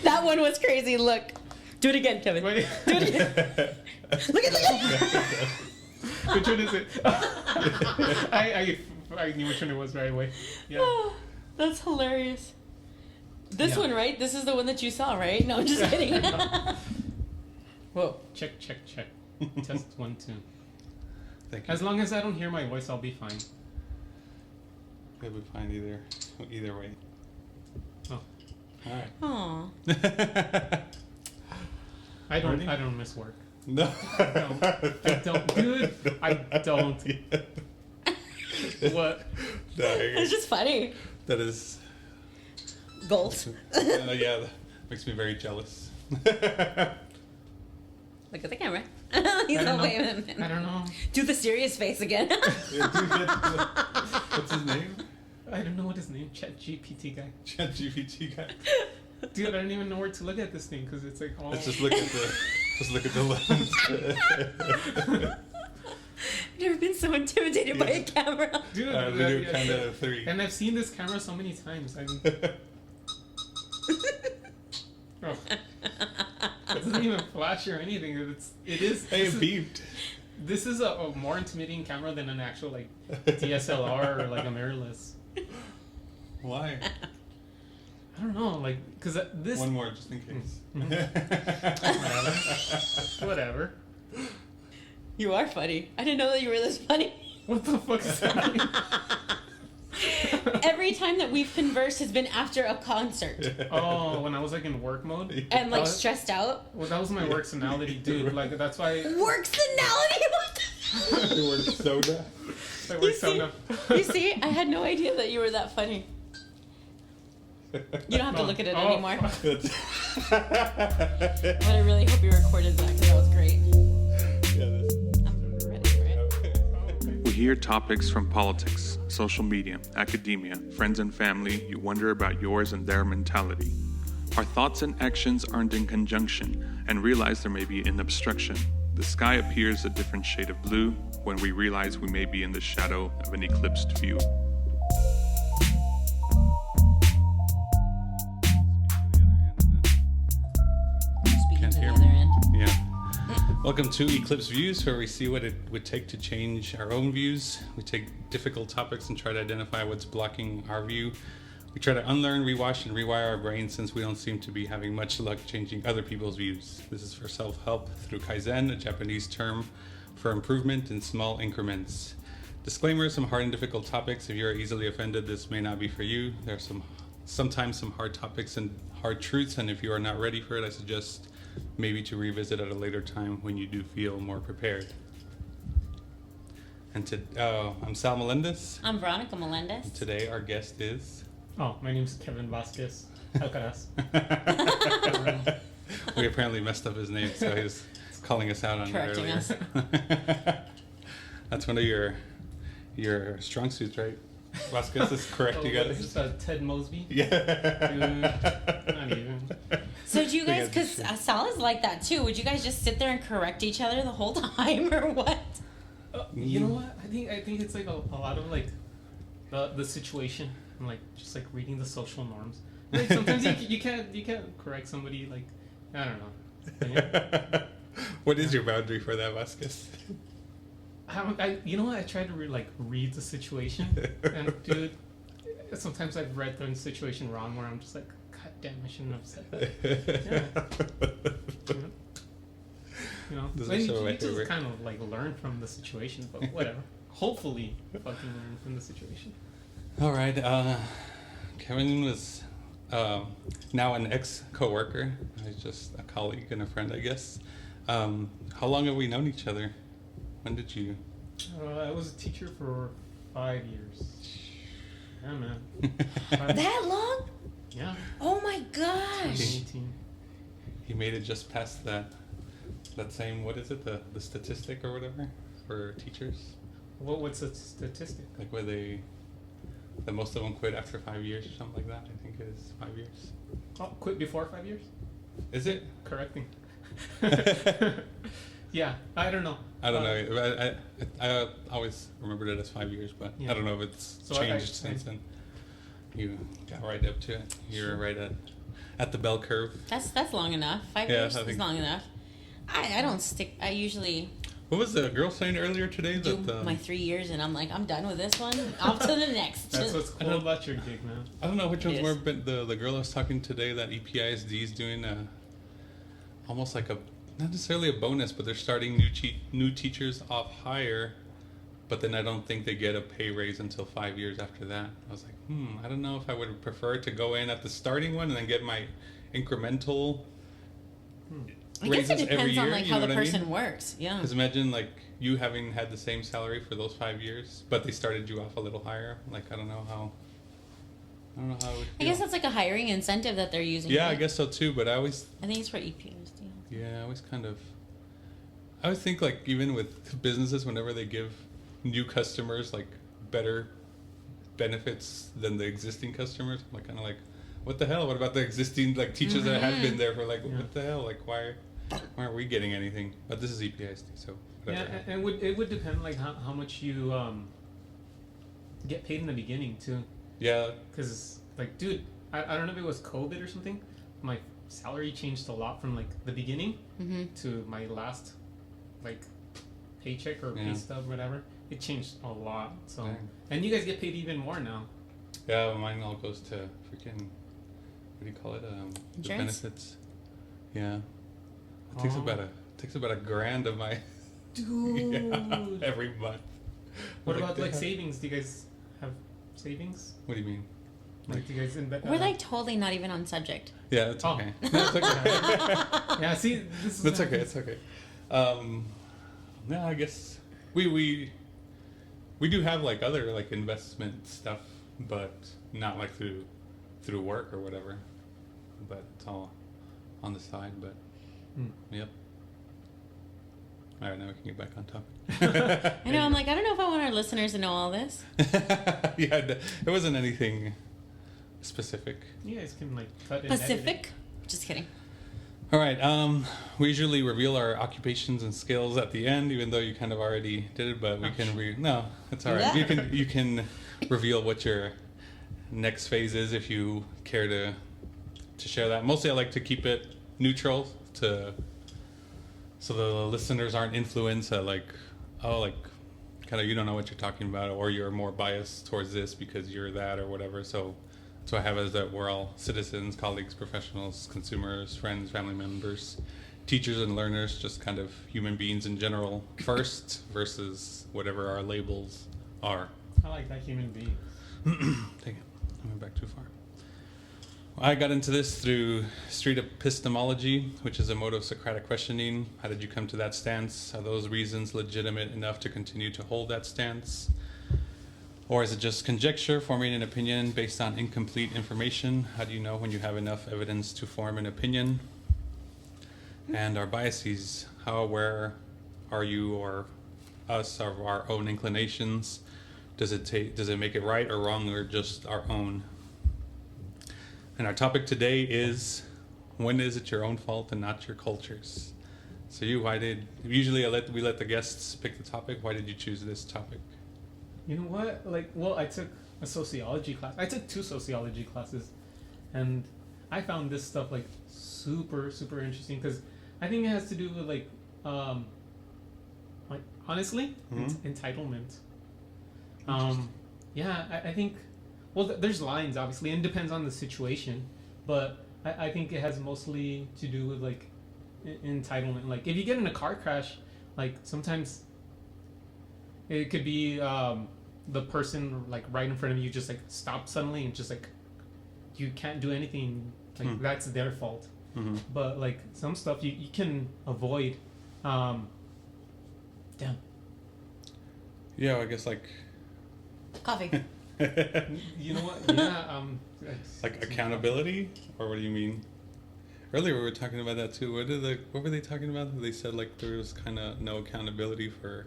That one was crazy. Look. Do it again, Kevin. Wait. Do it again. Look at that. Which one is it? I knew which one it was right away. Yeah. Oh, that's hilarious. This Yeah. one, right? This is the one that you saw, right? No, I'm just kidding. Whoa. Check. Test 1, 2. Thank you. As long as I don't hear my voice, I'll be fine. It'll be fine either way. Oh. Alright. Aw. I don't miss work. No. I don't. Dude, I don't. What? No, It's just funny. that is... Goals. yeah, that makes me very jealous. Look at the camera. He's I don't all know. waving. I don't know. Do the serious face again. What's his name? I don't know what his name. ChatGPT guy. ChatGPT guy. Dude, I don't even know where to look at this thing because it's like all. Let's just look at the lens. I've never been so intimidated by a camera. Dude, We do kind of 3. and I've seen this camera so many times. I mean, oh. It doesn't even flash or anything. It is. Hey, it beeped. This is a more intimidating camera than an actual like DSLR or like a mirrorless. Why? I don't know, like, cause this. One more, just in case. Whatever. You are funny. I didn't know that you were this funny. What the fuck is that? Every time that we've conversed has been after a concert. Oh, when I was like in work mode. And like That was- stressed out. Well, that was my work personality, dude. Like that's why. Worksanality? What the It works so bad. I You work so see? now. You see, I had no idea that you were that funny. You don't have to look at it anymore. But I really hope you recorded that because that was great. I'm ready for it. We hear topics from politics, social media, academia, friends and family. You wonder about yours and their mentality. Our thoughts and actions aren't in conjunction and realize there may be an obstruction. The sky appears a different shade of blue when we realize we may be in the shadow of an eclipsed view. Speaking Can't to the hear other me. end. Yeah. Welcome to Eclipsed Views, where we see what it would take to change our own views. We take difficult topics and try to identify what's blocking our view. We try to unlearn, rewash, and rewire our brains since we don't seem to be having much luck changing other people's views. This is for self-help through Kaizen, a Japanese term for improvement in small increments. Disclaimer, some hard and difficult topics. If you're easily offended, this may not be for you. There are sometimes some hard topics and hard truths, and if you are not ready for it, I suggest maybe to revisit at a later time when you do feel more prepared. And I'm Sal Melendez. I'm Veronica Melendez. Today our guest is... Oh, my name's Kevin Vasquez. Alcaraz. We apparently messed up his name, so he's calling us out on Correcting it us. earlier. That's one of your strong suits, right? Vasquez is correct. Oh, You got what it. is this, Ted Mosby? Yeah. Dude, not even. So do you guys, Yeah, because Sal is like that too, would you guys just sit there and correct each other the whole time or what? You know what? I think it's like a lot of like the situation and like just like reading the social norms. Like sometimes you can't correct somebody, like I don't know. Yeah. What is your boundary for that, Vasquez? You know what? I try to read the situation, and dude, sometimes I've read the situation wrong where I'm just like, God damn, I shouldn't have said that. You know, This like, is you so my just favorite. kind of like learn from the situation, but whatever. Hopefully, fucking learn from the situation. All right. Kevin was now an ex-coworker. He's just a colleague and a friend, I guess. How long have we known each other? When did you? I was a teacher for 5 years. Yeah, man. That long? Yeah. Oh my gosh. 2018. He made it just past that same, what is it, the statistic or whatever for teachers? What's the statistic? Like where that most of them quit after 5 years or something like that. I think it is 5 years. Oh, quit before 5 years? Is it? Correcting. Yeah, I don't know. I don't know. I always remembered it as 5 years, but Yeah. I don't know if it's So changed I- since then. You got right up to it. You're right at the bell curve. That's long enough. 5 Yeah, years I is think- long enough. I don't stick. I usually What was the girl saying earlier today? do That my 3 years, and I'm like, I'm done with this one. Off to the next. That's what's cool about your gig, man. I don't know which one's Yes. more, but the girl I was talking today that EPISD is doing almost like not necessarily a bonus, but they're starting new teachers off higher, but then I don't think they get a pay raise until 5 years after that. I was like, I don't know if I would prefer to go in at the starting one and then get my incremental I guess it raises every depends year. on like you how know the what I mean? person works. Yeah. Because imagine like you having had the same salary for those 5 years, but they started you off a little higher. Like I don't know how. It would I feel. guess that's like a hiring incentive that they're using. Yeah, I right? guess so too. But I think it's for EPUSD. I always think like even with businesses, whenever they give new customers like better benefits than the existing customers, I'm like kind of like, what the hell? What about the existing like teachers that have been there for like what the hell? Like why aren't we getting anything? But this is EPISD, so whatever. Yeah, and it would depend like how much you get paid in the beginning too. Yeah. Because like, dude, I don't know if it was COVID or something. My salary changed a lot from like the beginning to my last like paycheck or pay stub, whatever. It changed a lot. So and you guys get paid even more now. Yeah, mine all goes to freaking, what do you call it? The Insurance? benefits. Yeah. It takes about $1,000 of my Dude. every month. What Like, about they like have- savings? Do you guys have savings? What do you mean? Like, do you guys invest? We're like totally not even on subject. Yeah, it's Oh. okay. No, it's okay. yeah. See, this is That's okay. It's okay. Yeah, I guess we do have like other like investment stuff, but not like through work or whatever. But it's all on the side. But yep. All right, now we can get back on topic. I know. I'm like, I don't know if I want our listeners to know all this. Yeah, it wasn't anything specific. You guys can like cut and edit it. Pacific. Just kidding. All right. We usually reveal our occupations and skills at the end, even though you kind of already did it. But we can no, it's all right. Yeah. You can reveal what your next phase is if you care to share that. Mostly, I like to keep it neutral so the listeners aren't influenced at like kind of you don't know what you're talking about, or you're more biased towards this because you're that or whatever. So I have is that we're all citizens, colleagues, professionals, consumers, friends, family members, teachers and learners, just kind of human beings in general first versus whatever our labels are. I like that human being. Dang it, I went back too far. I got into this through street epistemology, which is a mode of Socratic questioning. How did you come to that stance? Are those reasons legitimate enough to continue to hold that stance? Or is it just conjecture, forming an opinion based on incomplete information? How do you know when you have enough evidence to form an opinion? And our biases, how aware are you or us of our own inclinations? Does it make it right or wrong, or just our own? And our topic today is, when is it your own fault and not your culture's? So we let the guests pick the topic. Why did you choose this topic? You know what? I took a sociology class. I took 2 sociology classes, and I found this stuff like super, super interesting because I think it has to do with like honestly, entitlement. I think. Well, there's lines obviously, and it depends on the situation, but I think it has mostly to do with like entitlement. Like if you get in a car crash, like sometimes it could be the person like right in front of you just like stops suddenly and just like you can't do anything. Like that's their fault. Mm-hmm. But like some stuff you can avoid. Damn. Yeah, I guess like Coffee. You know what? Yeah. like accountability, or what do you mean? Earlier we were talking about that too. What were they talking about? They said like there was kind of no accountability for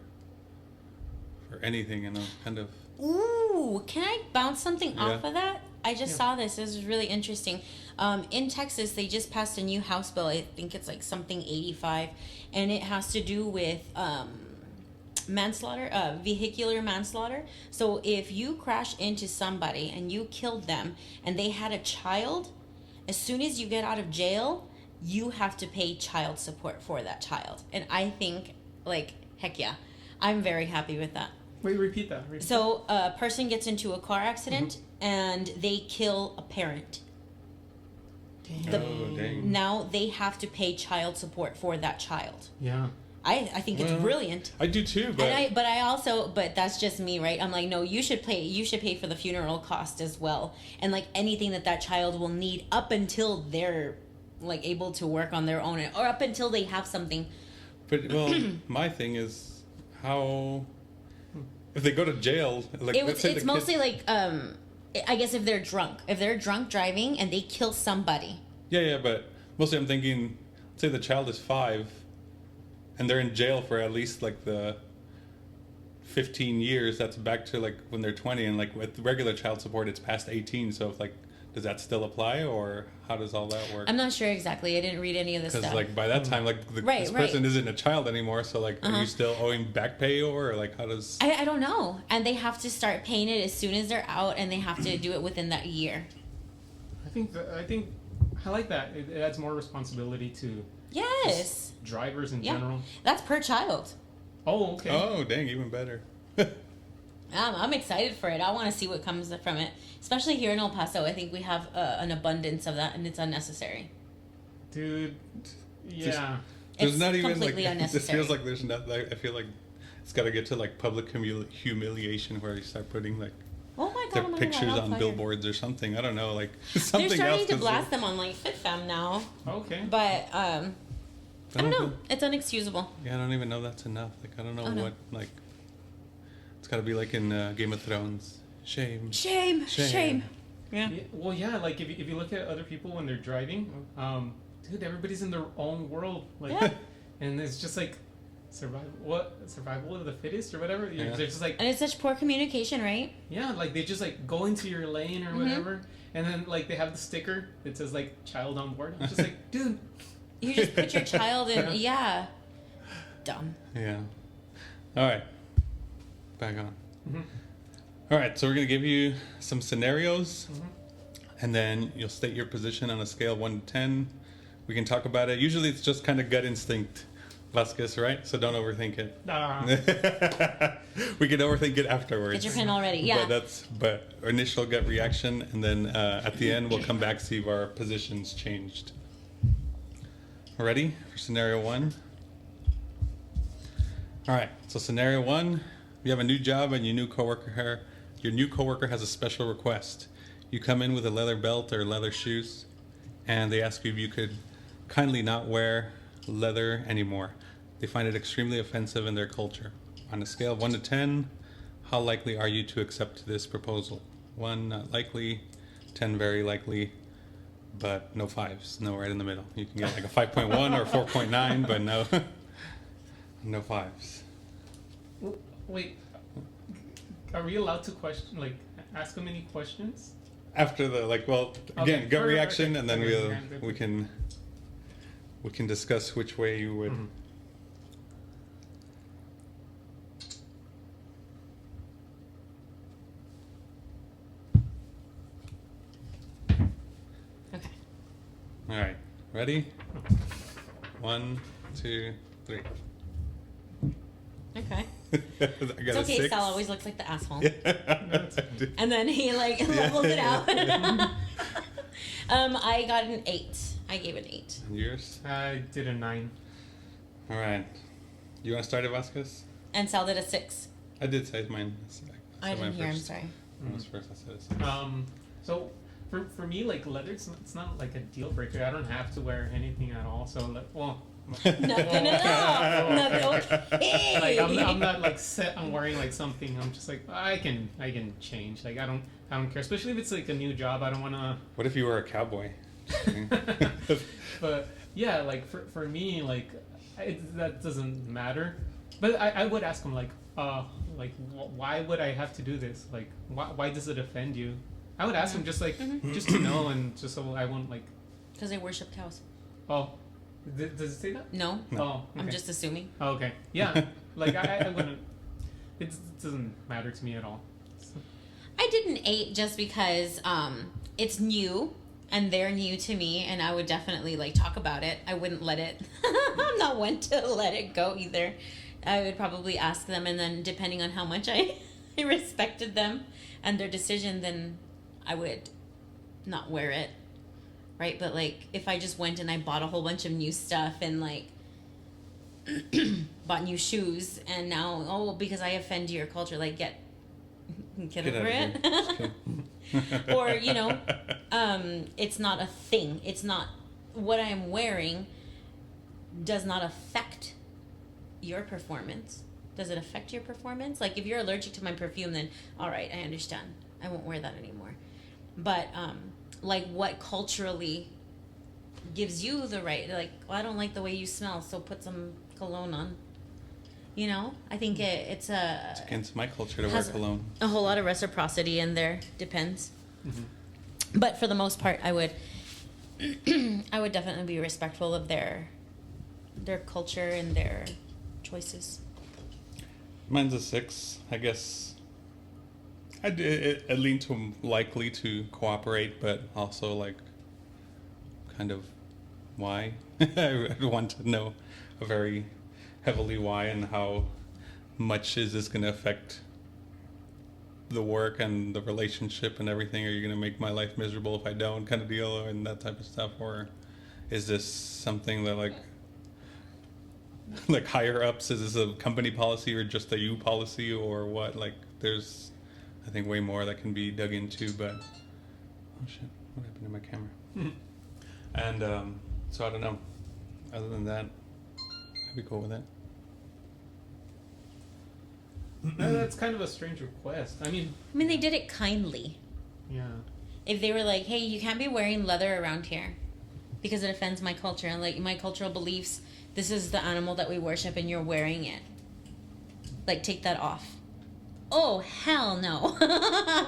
anything, and I was kind of. Ooh, can I bounce something off of that? I just saw this. This is really interesting. In Texas, they just passed a new House bill. I think it's like something 85, and it has to do with vehicular manslaughter. So if you crash into somebody and you killed them and they had a child, as soon as you get out of jail, you have to pay child support for that child. And I think, like, heck yeah, I'm very happy with that. Wait, repeat that. So a person gets into a car accident and they kill a parent. Dang. Now they have to pay child support for that child. Yeah. I think it's brilliant. I do too, but but that's just me, right? I'm like, no, you should pay for the funeral cost as well, and like anything that child will need up until they're like able to work on their own, or up until they have something. But my thing is how if they go to jail, like It's mostly like I guess if they're drunk driving and they kill somebody. Yeah, but mostly I'm thinking, say the child is 5. And they're in jail for at least like the 15 years. That's back to like when they're 20, and like with regular child support, it's past 18. So if like, does that still apply, or how does all that work? I'm not sure exactly. I didn't read any of this stuff. Because like by that time, like this person isn't a child anymore. So like, are you still owing back pay, or like how does? I don't know. And they have to start paying it as soon as they're out, and they have to do it within that year. I think I like that. It adds more responsibility to. Yes. Drivers in general. That's per child. Oh, okay. Oh, dang, even better. I'm excited for it. I want to see what comes from it. Especially here in El Paso, I think we have an abundance of that, and it's unnecessary. Dude, yeah. There's not even completely like unnecessary. It feels like there's not. Like, I feel like it's got to get to like public humiliation where you start putting like Oh my God, their I'm gonna pictures light on fire. billboards or something. I don't know, like something They're starting else. to blast them on like FitFam now. Okay. But I don't know. It's unexcusable. Yeah, I don't even know that's enough. Like I don't know no. what like. It's got to be like in Game of Thrones. Shame. Yeah. Well, yeah. Like if you look at other people when they're driving, dude, everybody's in their own world. Like, Yeah. and it's just like survival of the fittest or whatever. Yeah. They're just like, And it's such poor communication, right? yeah, like they just like go into your lane or whatever, and then like they have the sticker that says like child on board. I'm just like, dude. You just put your child in. Yeah. Dumb. Yeah. All right. Back on. All right, so we're going to give you some scenarios, and then you'll state your position on a scale of 1 to 10. We can talk about it. Usually it's just kind of gut instinct, Vasquez, right? So don't overthink it. We can overthink it afterwards. Get your pen already. Yeah. But initial gut reaction, and then at the end we'll come back, see if our positions changed. Ready for scenario 1? All right, so scenario 1, you have a new job and your new coworker has a special request. You come in with a leather belt or leather shoes, and they ask you if you could kindly not wear leather anymore. They find it extremely offensive in their culture. On a scale of 1 to 10, how likely are you to accept this proposal? 1, not likely. 10, very likely. But no 5s, no right in the middle. You can get like a 5.1 or 4.9, but no, no 5s. Wait, are we allowed to ask them any questions? After the Okay, gut reaction, okay. and then Okay. we can discuss which way you would. Okay. All right, ready? 1, 2, 3. Okay. I got It's a okay. 6. Sal always looks like the asshole. Yeah. And then he levels it out. I got an 8. I gave an 8. And yours? I did a 9. All right. You want to start it, Vasquez? And Sal did a 6. I did say mine. I didn't hear. I'm sorry. Mine was first. I said a 6. So for me, like leather, it's not like a deal breaker. I don't have to wear anything at all. So Nothing at all. Nothing. Okay. like I'm not like set on wearing like something. I'm just like I can change. Like I don't care. Especially if it's like a new job. I don't want to. What if you were a cowboy? But yeah, like for me, like that doesn't matter. But I would ask him like why would I have to do this? Like why does it offend you? I would ask him just like just to know and just so I won't like. Because they worship cows. Oh, does it say that? No. Oh, okay. I'm just assuming. Oh, okay. Yeah, like I wouldn't. it doesn't matter to me at all. So, I didn't ate just because it's new and they're new to me, and I would definitely like talk about it. I wouldn't let it. I'm not one to let it go either. I would probably ask them, and then depending on how much I respected them and their decision, then I would not wear it, right? But like if I just went and I bought a whole bunch of new stuff and like bought new shoes, and now because I offend your culture, like get over it. Or it's not a thing. It's not what I'm wearing does not affect your performance. Does it affect your performance? Like if you're allergic to my perfume, then all right, I understand. I won't wear that anymore. But like what culturally gives you the right, like, well, I don't like the way you smell, so put some cologne on. I think it's against my culture to wear cologne. A whole lot of reciprocity in there. Depends. mm-hmm. But for the most part, I would definitely be respectful of their culture and their choices. Mine's a 6, I guess. I lean to likely to cooperate, but also like kind of why. I want to know a very heavily why, and how much is this going to affect the work and the relationship and everything. Are you going to make my life miserable if I don't, kind of deal, and that type of stuff? Or is this something that like higher ups, is this a company policy or just a you policy or what? Like there's I think way more that can be dug into, but oh shit, what happened to my camera? And so I don't know, other than that I'd be cool with it. That's kind of a strange request. I mean they did it kindly. Yeah. If they were like, hey, you can't be wearing leather around here because it offends my culture and like my cultural beliefs, this is the animal that we worship and you're wearing it, like take that off. Oh hell no.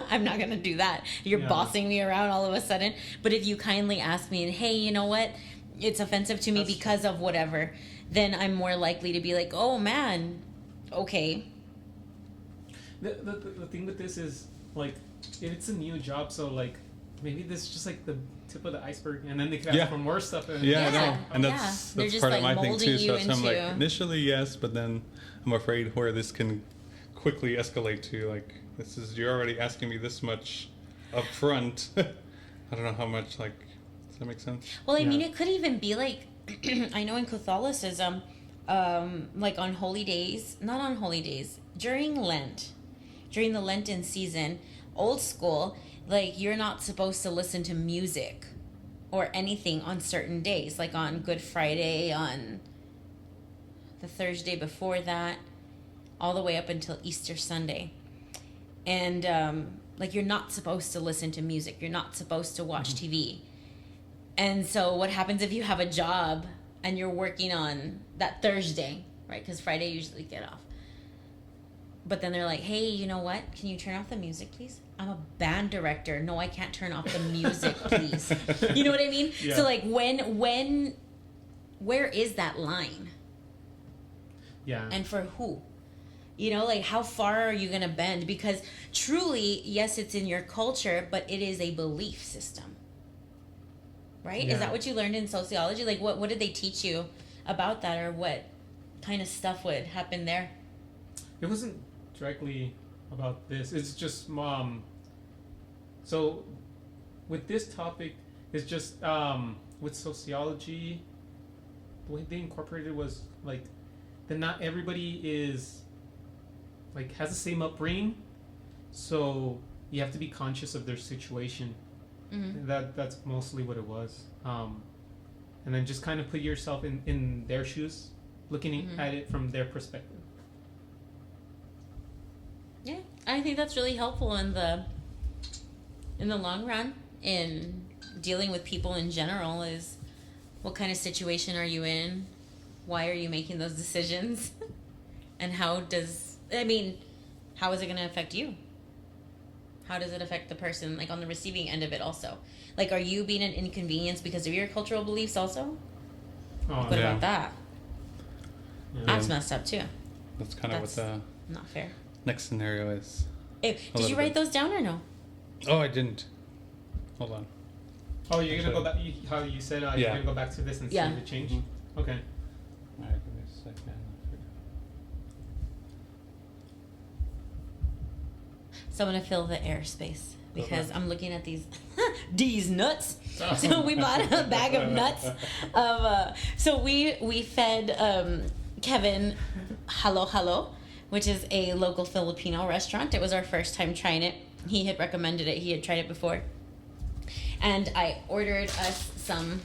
I'm not gonna do that. You're bossing me around all of a sudden. But if you kindly ask me and hey, you know what, it's offensive to me because of whatever, then I'm more likely to be like, oh man, okay. The thing with this is like it's a new job, so like maybe this is just like the tip of the iceberg, and then they could ask for more stuff. And I know, and that's just part like of my thing too. So I'm like into... initially yes, but then I'm afraid where this can quickly escalate to like you're already asking me this much up front. I don't know how much, like, does that make sense? Well, I mean, it could even be like I know in Catholicism, like on holy days, not on holy days, during Lent, during the Lenten season, old school, like you're not supposed to listen to music or anything on certain days, like on Good Friday, on the Thursday before that, all the way up until Easter Sunday. And like you're not supposed to listen to music, you're not supposed to watch TV. And so what happens if you have a job and you're working on that Thursday, right? Because Friday usually get off. But then they're like, hey, you know what? Can you turn off the music, please? I'm a band director. No, I can't turn off the music, please. You know what I mean? Yeah. So like where is that line? Yeah. And for who? You know, like how far are you going to bend? Because truly, yes, it's in your culture, but it is a belief system. Right? Yeah. Is that what you learned in sociology? Like what did they teach you about that, or what kind of stuff would happen there? It wasn't directly about this. It's just so with this topic, it's just with sociology, the way they incorporated it was like that not everybody is like has the same upbringing, so you have to be conscious of their situation. Mm-hmm. That's mostly what it was, and then just kind of put yourself in their shoes, looking at it from their perspective. Yeah, I think that's really helpful in the long run in dealing with people in general. Is what kind of situation are you in? Why are you making those decisions? And how is it going to affect you? How does it affect the person, like on the receiving end of it also? Like, are you being an inconvenience because of your cultural beliefs also? What about that? Yeah. That's messed up too. That's kind of what not fair. next scenario is. Did you write those down or no? Oh, I didn't. Hold on. Oh, you're gonna go back. How you said you're Yeah. gonna go back to this and Yeah. see the change. Mhm. Okay. All right, give me a second. So I'm gonna fill the airspace because I'm looking at these nuts. Oh. So we bought a bag of nuts. So we fed Kevin Halo Halo, which is a local Filipino restaurant. It was our first time trying it. He had recommended it. He had tried it before, and I ordered us some.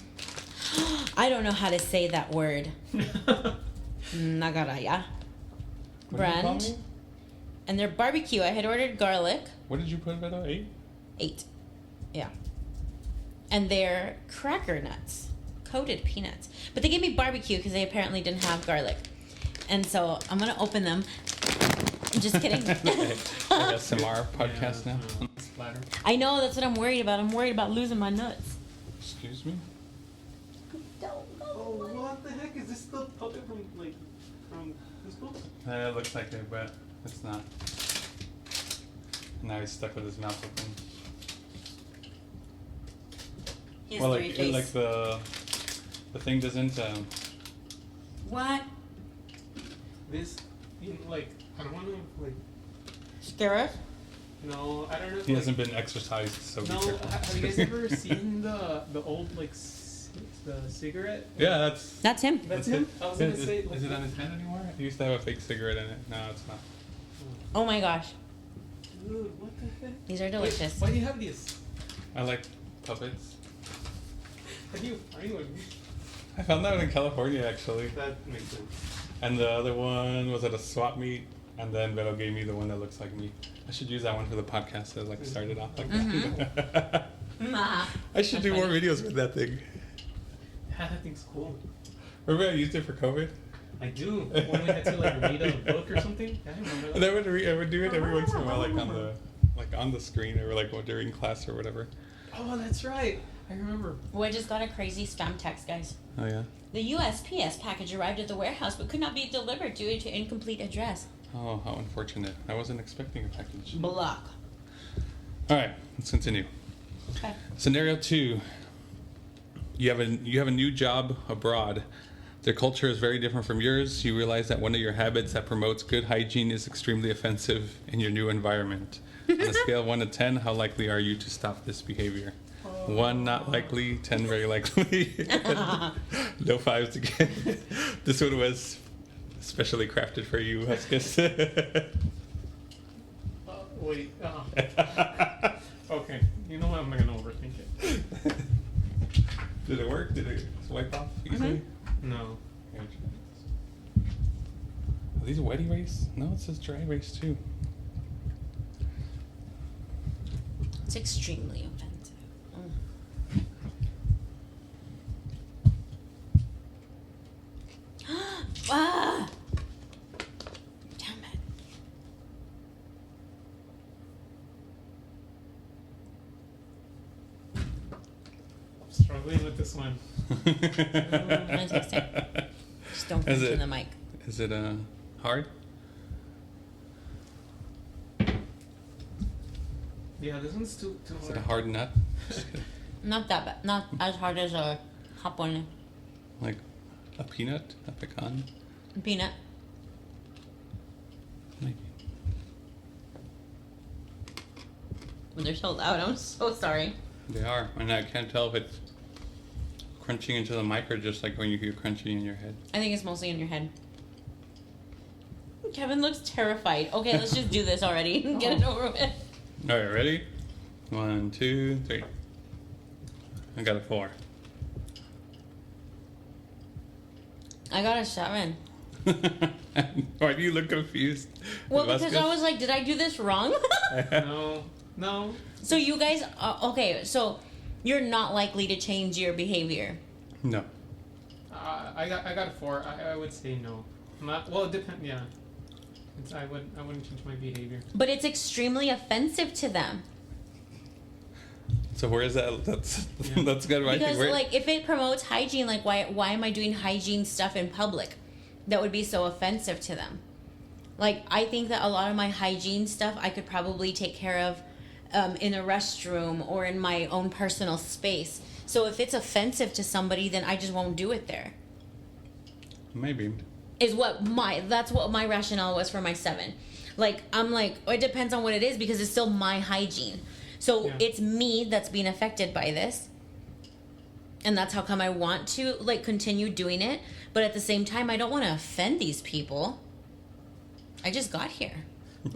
I don't know how to say that word. Nagaraya What did you call brand. me? And they're barbecue. I had ordered garlic. What did you put it on? 8? 8. Yeah. And they're cracker nuts. Coated peanuts. But they gave me barbecue because they apparently didn't have garlic. And so I'm going to open them. I'm just kidding. ASMR podcast now. Splatter. I know, that's what I'm worried about. I'm worried about losing my nuts. Excuse me? Oh, what the heck is this? The puppet from this book? It looks like it, but it's not. Now he's stuck with his mouth open. He has Well, three like, face. like the thing doesn't. What? This, I don't want to Scare us? No, I don't know. If, He hasn't been exercised, so be No, careful. have you guys ever seen the old the cigarette? Yeah, that's. That's him. That's it. him. I was gonna Is say. is it on his hand anymore? He used to have a fake cigarette in it. No, it's not. Oh my gosh. Dude, what the heck? These are delicious. Why do you have these? I like puppets. How do you find one? I found that one in California actually. That makes sense. And the other one was at a swap meet, and then Vero gave me the one that looks like me. I should use that one for the podcast to like start it off like that. Ma. I should do more videos with that thing. Yeah, that thing's cool. Remember I used it for COVID? I do. When we had to read a book or something. Yeah, I remember that. And I would do it every once in a while, like on the screen or like during class or whatever. Oh, that's right. I remember. Well, I just got a crazy spam text, guys. Oh yeah. The USPS package arrived at the warehouse but could not be delivered due to incomplete address. Oh, how unfortunate. I wasn't expecting a package. Block. All right, let's continue. Okay. Scenario 2. You have a new job abroad. Their culture is very different from yours. You realize that one of your habits that promotes good hygiene is extremely offensive in your new environment. On a scale of 1 to 10, how likely are you to stop this behavior? 1 not likely, 10 very likely. No 5s again. This one was specially crafted for you, Huskus. Wait. Okay. You know what? I'm not gonna overthink it. Did it work? Did it swipe off easily? No. Are these wet erase? No, it says dry erase too. It's extremely offensive. Ah! Damn it. I'm struggling with this one. I'm gonna taste it. Just don't Is punch it- in the mic. Is it hard? Yeah, this one's too Is hard. it a hard nut? Just kidding. Not that bad. Not as hard as a hapon Like a peanut? A pecan? peanut. Maybe. But they're so loud. I'm so sorry. They are. And I can't tell if it's crunching into the mic or just like when you hear crunching in your head. I think it's mostly in your head. Kevin looks terrified. Okay, let's just do this already. Get it over with. All right, ready? 1, 2, 3. I got a 4. I got a 7. Why do you look confused? Well, because Vasquez? I was like, did I do this wrong? No. So you guys, okay, so you're not likely to change your behavior. No. I got a 4. I would say no. Not well. It depends. Yeah. I wouldn't change my behavior. But it's extremely offensive to them. So where is that? That's Yeah. that's good. I think Because, where, like, if it promotes hygiene, like, why am I doing hygiene stuff in public? That would be so offensive to them. Like, I think that a lot of my hygiene stuff I could probably take care of in a restroom or in my own personal space. So if it's offensive to somebody, then I just won't do it there. Maybe. That's what my rationale was for my 7. Like, I'm like, it depends on what it is because it's still my hygiene. So it's me that's being affected by this. And that's how come I want to, like, continue doing it. But at the same time, I don't want to offend these people. I just got here.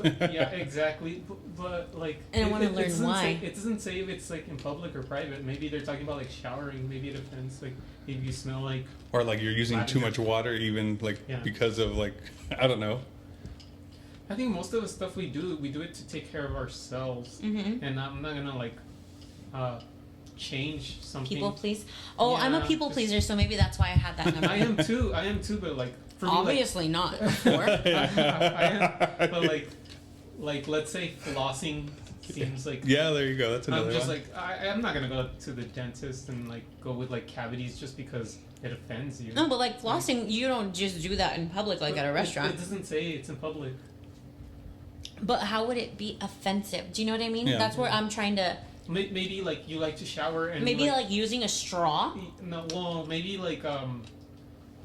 Yeah, exactly. But like, and I want to learn why. It doesn't say if it's like in public or private. Maybe they're talking about like showering. Maybe it offends like if you smell like. Or like you're using lavender. too much water, even like because of like I don't know. I think most of the stuff we do it to take care of ourselves, and I'm not gonna like change something. People please. Oh, yeah, I'm a people pleaser, so maybe that's why I had that number. I am too, but like. For obviously me, like, not before. I am, but like let's say flossing seems like yeah, there you go. That's another I'm just one. like I'm not gonna go to the dentist and like go with like cavities just because it offends you. No, but like flossing, you don't just do that in public like at a restaurant. It doesn't say it's in public. But how would it be offensive? Do you know what I mean? Yeah. That's where I'm trying to. Maybe like you like to shower and maybe like using a straw. No, well maybe like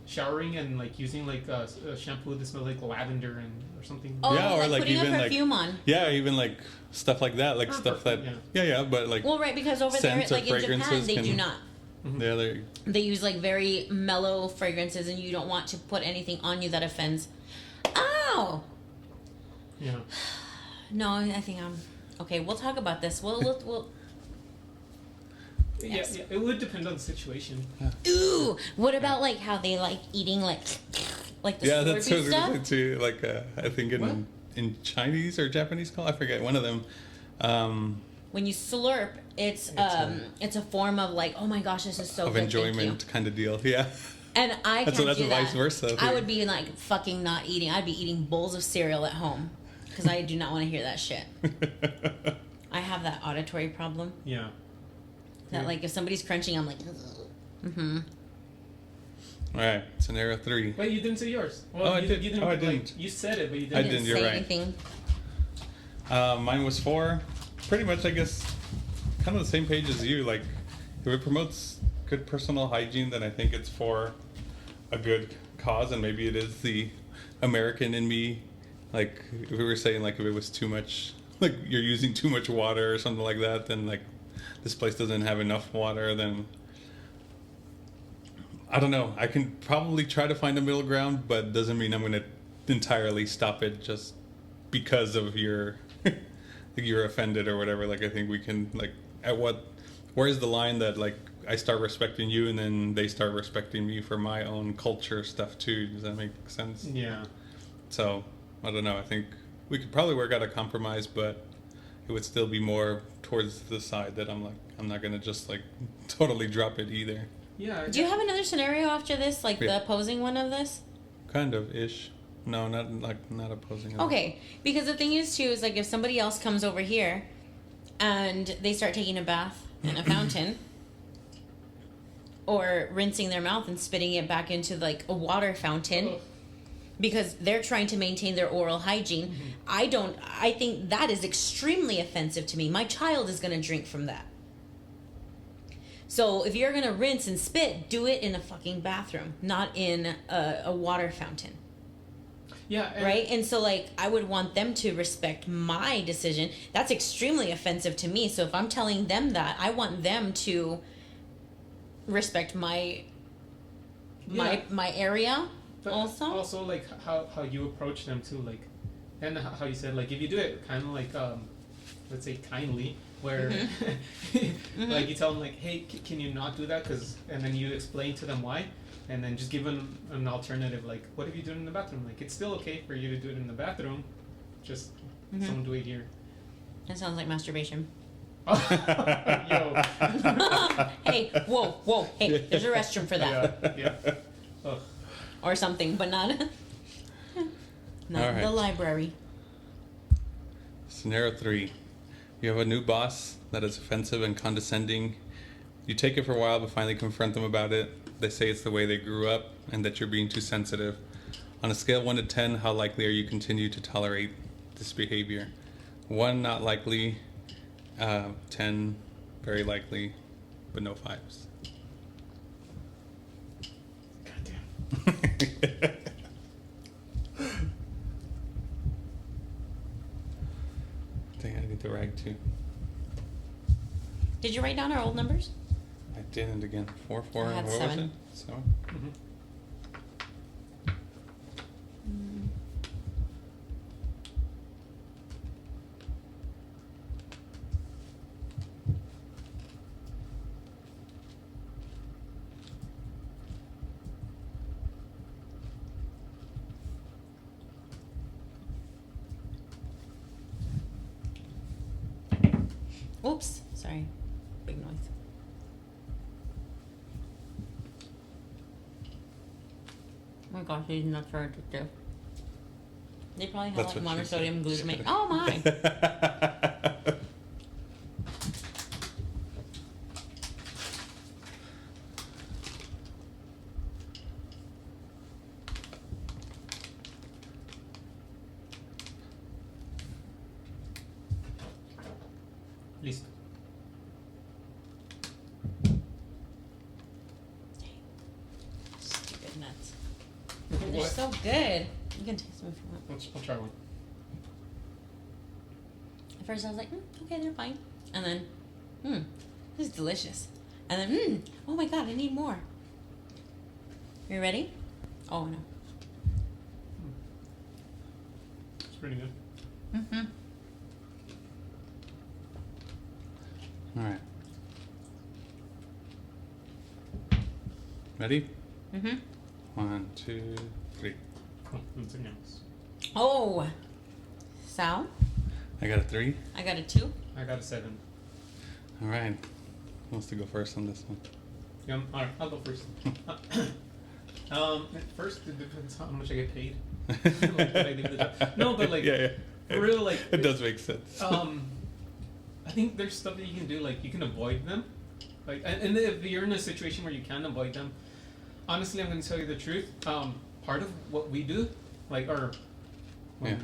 showering and like using like a shampoo that smells like lavender and or something. Oh, yeah, or like putting even a perfume on. Yeah, even like stuff like that, like stuff that. Yeah, but like. Well, right, because over there, like in Japan, they do not. Mm-hmm. Yeah, they use like very mellow fragrances, and you don't want to put anything on you that offends. Ow. Yeah. No, I think I'm okay. We'll talk about this. We'll Yeah, it would depend on the situation. Ooh, what about like how they like eating like the that's Slurpee stuff? Really too. Like I think in Chinese or Japanese call, I forget one of them. When you slurp, it's a form of like, oh my gosh, this is so of good, enjoyment kind of deal. Yeah. And I can't do that. Vice versa. I would be like fucking not eating. I'd be eating bowls of cereal at home because I do not want to hear that shit. I have that auditory problem. Yeah. That like if somebody's crunching, I'm like, mm-hmm. All right, scenario 3. Wait, you didn't say yours. Well, I did. You didn't, I like, didn't. You said it, but you didn't. I didn't. You're say right. Anything. Mine was 4. Pretty much, I guess, kind of the same page as you. Like, if it promotes good personal hygiene, then I think it's for a good cause, and maybe it is the American in me. Like, if we were saying, like, if it was too much, like, you're using too much water or something like that, then, like, this place doesn't have enough water, then I don't know. I can probably try to find a middle ground, but doesn't mean I'm going to entirely stop it just because of your you're offended or whatever. Like, I think we can, like, where's the line that, like, I start respecting you and then they start respecting me for my own culture stuff too? Does that make sense? Yeah. So, I don't know. I think we could probably work out a compromise, but it would still be more towards the side that I'm not going to just, like, totally drop it either. Yeah. Do you have another scenario after this, like the opposing one of this? Kind of ish. No, not opposing. Okay, because the thing is too is like if somebody else comes over here, and they start taking a bath in a fountain, or rinsing their mouth and spitting it back into like a water fountain, because they're trying to maintain their oral hygiene. Mm-hmm. I think that is extremely offensive to me. My child is going to drink from that. So if you're going to rinse and spit, do it in a fucking bathroom, not in a water fountain. Yeah. Right? And so, like, I would want them to respect my decision. That's extremely offensive to me. So if I'm telling them that, I want them to respect my area but also. Also, like, how you approach them, too. Like, and how you said, like, if you do it kind of like, let's say, kindly, where, Mm-hmm. like, you tell them, like, hey, can you not do that? And then you explain to them why. And then just give them an alternative, like, what if you do it in the bathroom? Like, it's still okay for you to do it in the bathroom, just don't do it here. That sounds like masturbation. Yo. Hey, whoa, hey, there's a restroom for that. Yeah. Ugh. Or something, but not right. The library. Scenario 3. You have a new boss that is offensive and condescending. You take it for a while, but finally confront them about it. They say it's the way they grew up and that you're being too sensitive. On a scale of 1 to 10, how likely are you to continue to tolerate this behavior? 1, not likely. 10, very likely, but no 5s. Goddamn. I think I need the rag too. Did you write down our old numbers? I didn't again. 4, 4, I had what 7. was it? 7? Mm-hmm. Oops, sorry. Big noise. Oh my gosh, these nuts are addictive. They probably have That's like what she said. monosodium glutamate. Oh my! Listo. Stupid nuts. They're What? so good. You can taste them if you want. I'll try one. At first I was like, okay, they're fine. And then, this is delicious. And then, oh my god, I need more. You ready? Oh no. It's pretty good. Mm-hmm. All right. Ready? Mm-hmm. 1, 2, 3. Cool. Something else. Oh. Sal, I got a 3. I got a 2. I got a 7. All right. Who wants to go first on this one? Yeah, all right, I'll go first. First, it depends how much I get paid. Like, when I leave the job. No, but like, yeah. for real, like, It does make sense. I think there's stuff that you can do, like you can avoid them, like, and if you're in a situation where you can avoid them, honestly, I'm going to tell you the truth. Part of what we do, like, Yeah.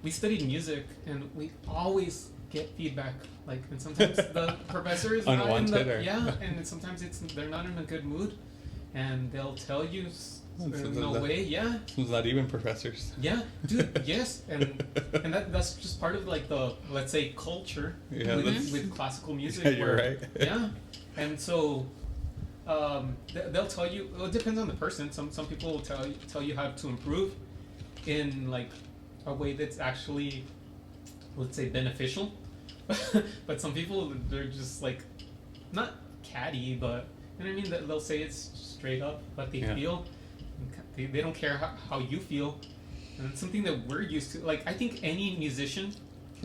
we studied music, and we always get feedback, like, and sometimes the professor is not in Unwanted the, or- yeah, and sometimes they're not in a good mood, and they'll tell you no way, yeah. It's not even professors. Yeah, dude. Yes, and that's just part of like the, let's say, culture Yeah, with classical music. Yeah, you're where- right. Yeah, and so they'll tell you. Well, it depends on the person. Some people will tell you how to improve in like a way that's actually, let's say, beneficial. But some people, they're just like not catty, but you know what I mean. They'll say it's straight up what they Yeah. feel. They don't care how you feel, and it's something that we're used to. Like, I think any musician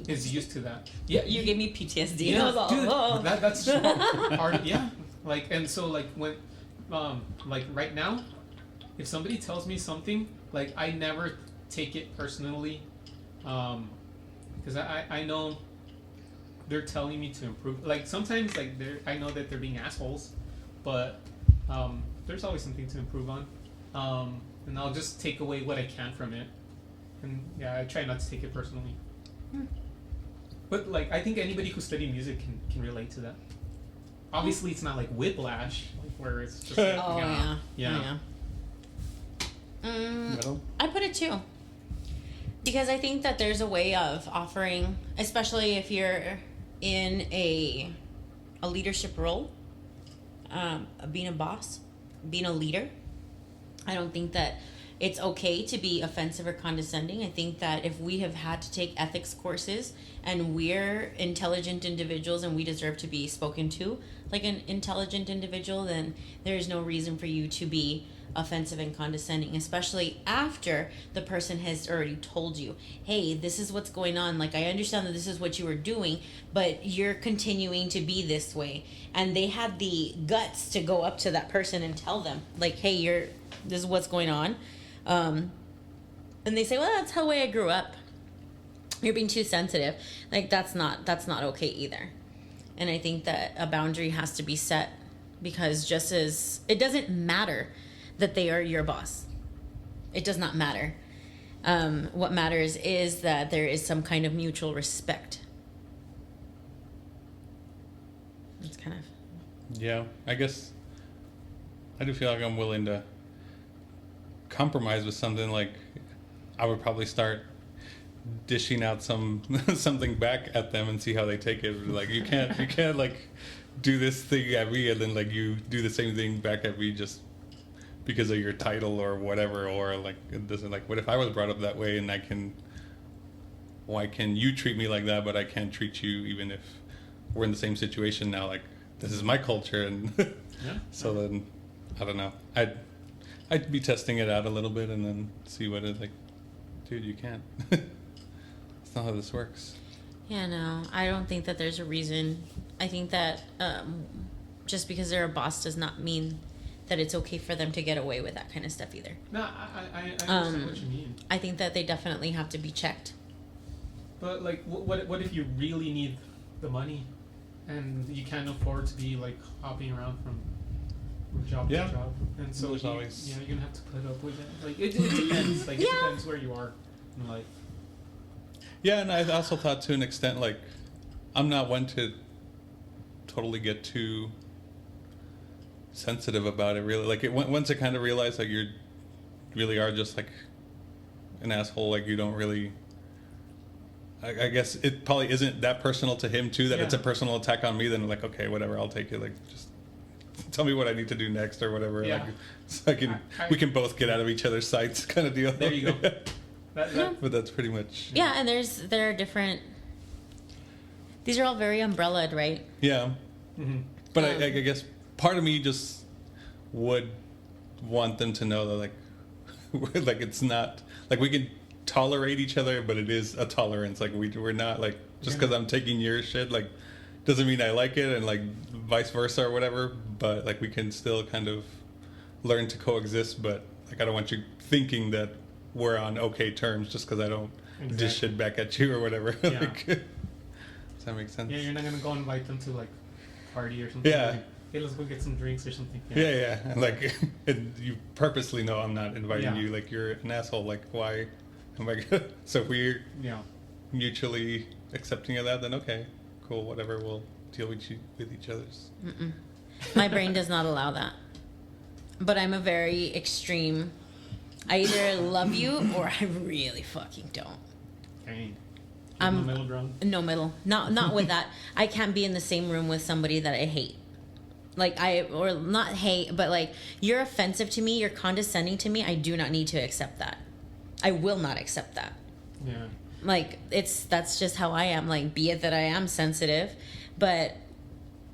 is used to that. Yeah, You gave me PTSD. yeah, I was all, dude, "Oh." that's hard. Yeah, like, and so like when, like right now, if somebody tells me something, like I never take it personally, because I know they're telling me to improve. Like sometimes, like I know that they're being assholes, but there's always something to improve on. And I'll just take away what I can from it. And yeah, I try not to take it personally. But like, I think anybody who studied music can relate to that. Obviously, it's not like Whiplash, like, where it's just like, Oh yeah. yeah. Metal? I put it 2. Because I think that there's a way of offering, especially if you're in a leadership role, being a boss, being a leader. I don't think that it's okay to be offensive or condescending. I think that if we have had to take ethics courses and we're intelligent individuals and we deserve to be spoken to like an intelligent individual, then there's no reason for you to be offensive and condescending, especially after the person has already told you, hey, this is what's going on. Like, I understand that this is what you were doing, but you're continuing to be this way. And they had the guts to go up to that person and tell them, like, hey, this is what's going on. And they say, well, that's how the way I grew up. You're being too sensitive. Like, that's not okay either. And I think that a boundary has to be set, because just as it doesn't matter that they are your boss. It does not matter. What matters is that there is some kind of mutual respect. It's kind of... Yeah, I guess I do feel like I'm willing to compromise with something. Like, I would probably start dishing out something back at them and see how they take it. Like, you can't like do this thing at me and then like you do the same thing back at me just because of your title or whatever. Or like, it doesn't, like, what if I was brought up that way and why can you treat me like that but I can't treat you even if we're in the same situation now? Like, this is my culture, and so then I don't know. I'd be testing it out a little bit and then see what it's like. Dude, you can't. That's not how this works. Yeah, no, I don't think that there's a reason. I think that just because they're a boss does not mean that it's okay for them to get away with that kind of stuff either. No, I understand what you mean. I think that they definitely have to be checked. But like, what if you really need the money, and you can't afford to be like hopping around from job to job, and so There's always... you're gonna have to put up with it. Like it depends. Like it depends where you are in life. Yeah, and I also thought to an extent, like, I'm not one to totally get too sensitive about it, really. Like, once I kind of realize, like, you really are just, like, an asshole, like, you don't really... I guess it probably isn't that personal to him, too, that it's a personal attack on me, then, like, okay, whatever, I'll take it, like, just tell me what I need to do next or whatever. Yeah. Like, so we can both get out of each other's sights kind of deal. There you go. But that's pretty much... Yeah, and there are different... These are all very umbrellaed, right? Yeah. Mm-hmm. But I guess part of me just would want them to know that, like, like, it's not... Like, we can tolerate each other, but it is a tolerance. Like, we're not, like, just because I'm taking your shit, like, doesn't mean I like it, and, like, vice versa or whatever. But, like, we can still kind of learn to coexist, but, like, I don't want you thinking that we're on okay terms just because I don't dish shit back at you or whatever. Yeah. Like, does that make sense? Yeah, you're not gonna go invite them to like party or something. Yeah. Like, hey, let's go get some drinks or something. Yeah. And like, and you purposely know I'm not inviting Yeah. you. Like, you're an asshole. Like, why am I gonna... So if we're mutually accepting of that, then okay, cool, whatever. We'll deal with each other's. Mm-mm. My brain does not allow that. But I'm a very extreme... I either love you or I really fucking don't. Dang. No middle ground. No middle. Not with that. I can't be in the same room with somebody that I hate. Like, or not hate, but like, you're offensive to me, you're condescending to me, I do not need to accept that. I will not accept that. Yeah. Like, that's just how I am. Like, be it that I am sensitive, but,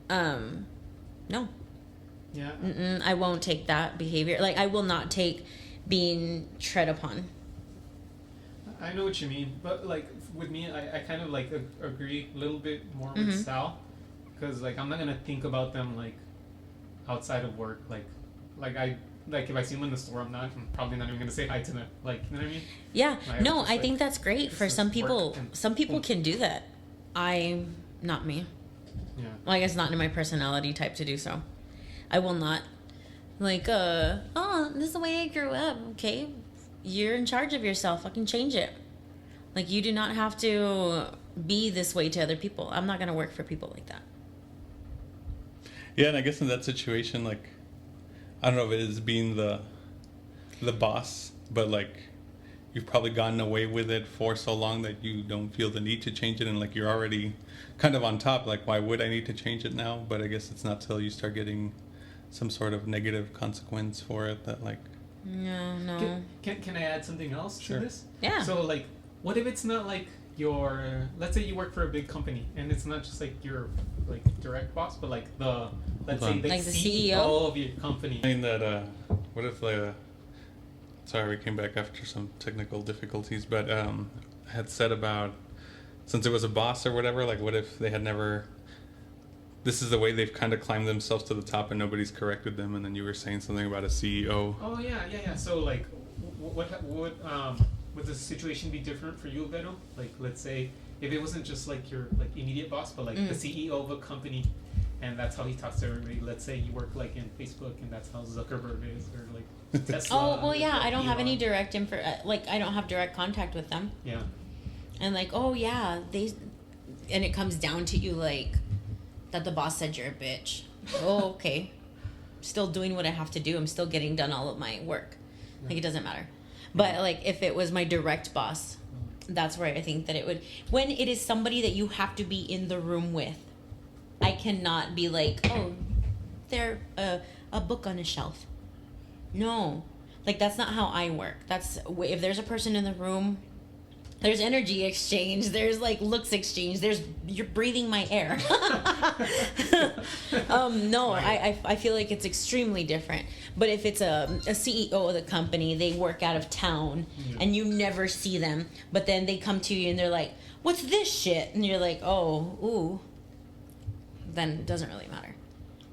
no. Yeah. I won't take that behavior. Like, I will not take being tread upon. I know what you mean, but like with me, I kind of like agree a little bit more with Sal, because like I'm not gonna think about them like outside of work. Like if I see them in the store, I'm probably not even gonna say hi to them. Like, you know what I mean? Yeah. Like, No, just, I like, think that's great for some people. Some people can do that. I'm not me. Yeah. Like, it's not in my personality type to do so. I will not. Like, oh, this is the way I grew up. Okay, you're in charge of yourself. Fucking change it. Like, you do not have to be this way to other people. I'm not going to work for people like that. Yeah, and I guess in that situation, like, I don't know if it is being the boss, but like, you've probably gotten away with it for so long that you don't feel the need to change it, and like, you're already kind of on top. Like, why would I need to change it now? But I guess it's not till you start getting some sort of negative consequence for it that, like... No. Can I add something else to this? Yeah. So like, what if it's not like your... Let's say you work for a big company, and it's not just like your like direct boss, but like the Like the CEO of your company. I mean that, what if sorry, we came back after some technical difficulties, but I had said about, since it was a boss or whatever, like, what if they had never... This is the way they've kind of climbed themselves to the top and nobody's corrected them, and then you were saying something about a CEO. Oh yeah. So like, would the situation be different for you, Vero? Like, let's say if it wasn't just like your like immediate boss, but like the CEO of a company, and that's how he talks to everybody. Let's say you work like in Facebook, and that's how Zuckerberg is, or like Tesla. Oh well, yeah. I don't have any Elon. direct like I don't have direct contact with them. Yeah. And like, oh yeah, and it comes down to you like that the boss said you're a bitch. Oh, okay. Still doing what I have to do. I'm still getting done all of my work. Like, it doesn't matter. But like, if it was my direct boss, that's where I think that it would. When it is somebody that you have to be in the room with, I cannot be like, oh, they're a book on a shelf. No, like that's not how I work. That's if there's a person in the room. There's energy exchange. There's like looks exchange. You're breathing my air. No, Right. I feel like it's extremely different. But if it's a CEO of the company, they work out of town, and you never see them. But then they come to you and they're like, "What's this shit?" And you're like, "Oh, ooh." Then it doesn't really matter.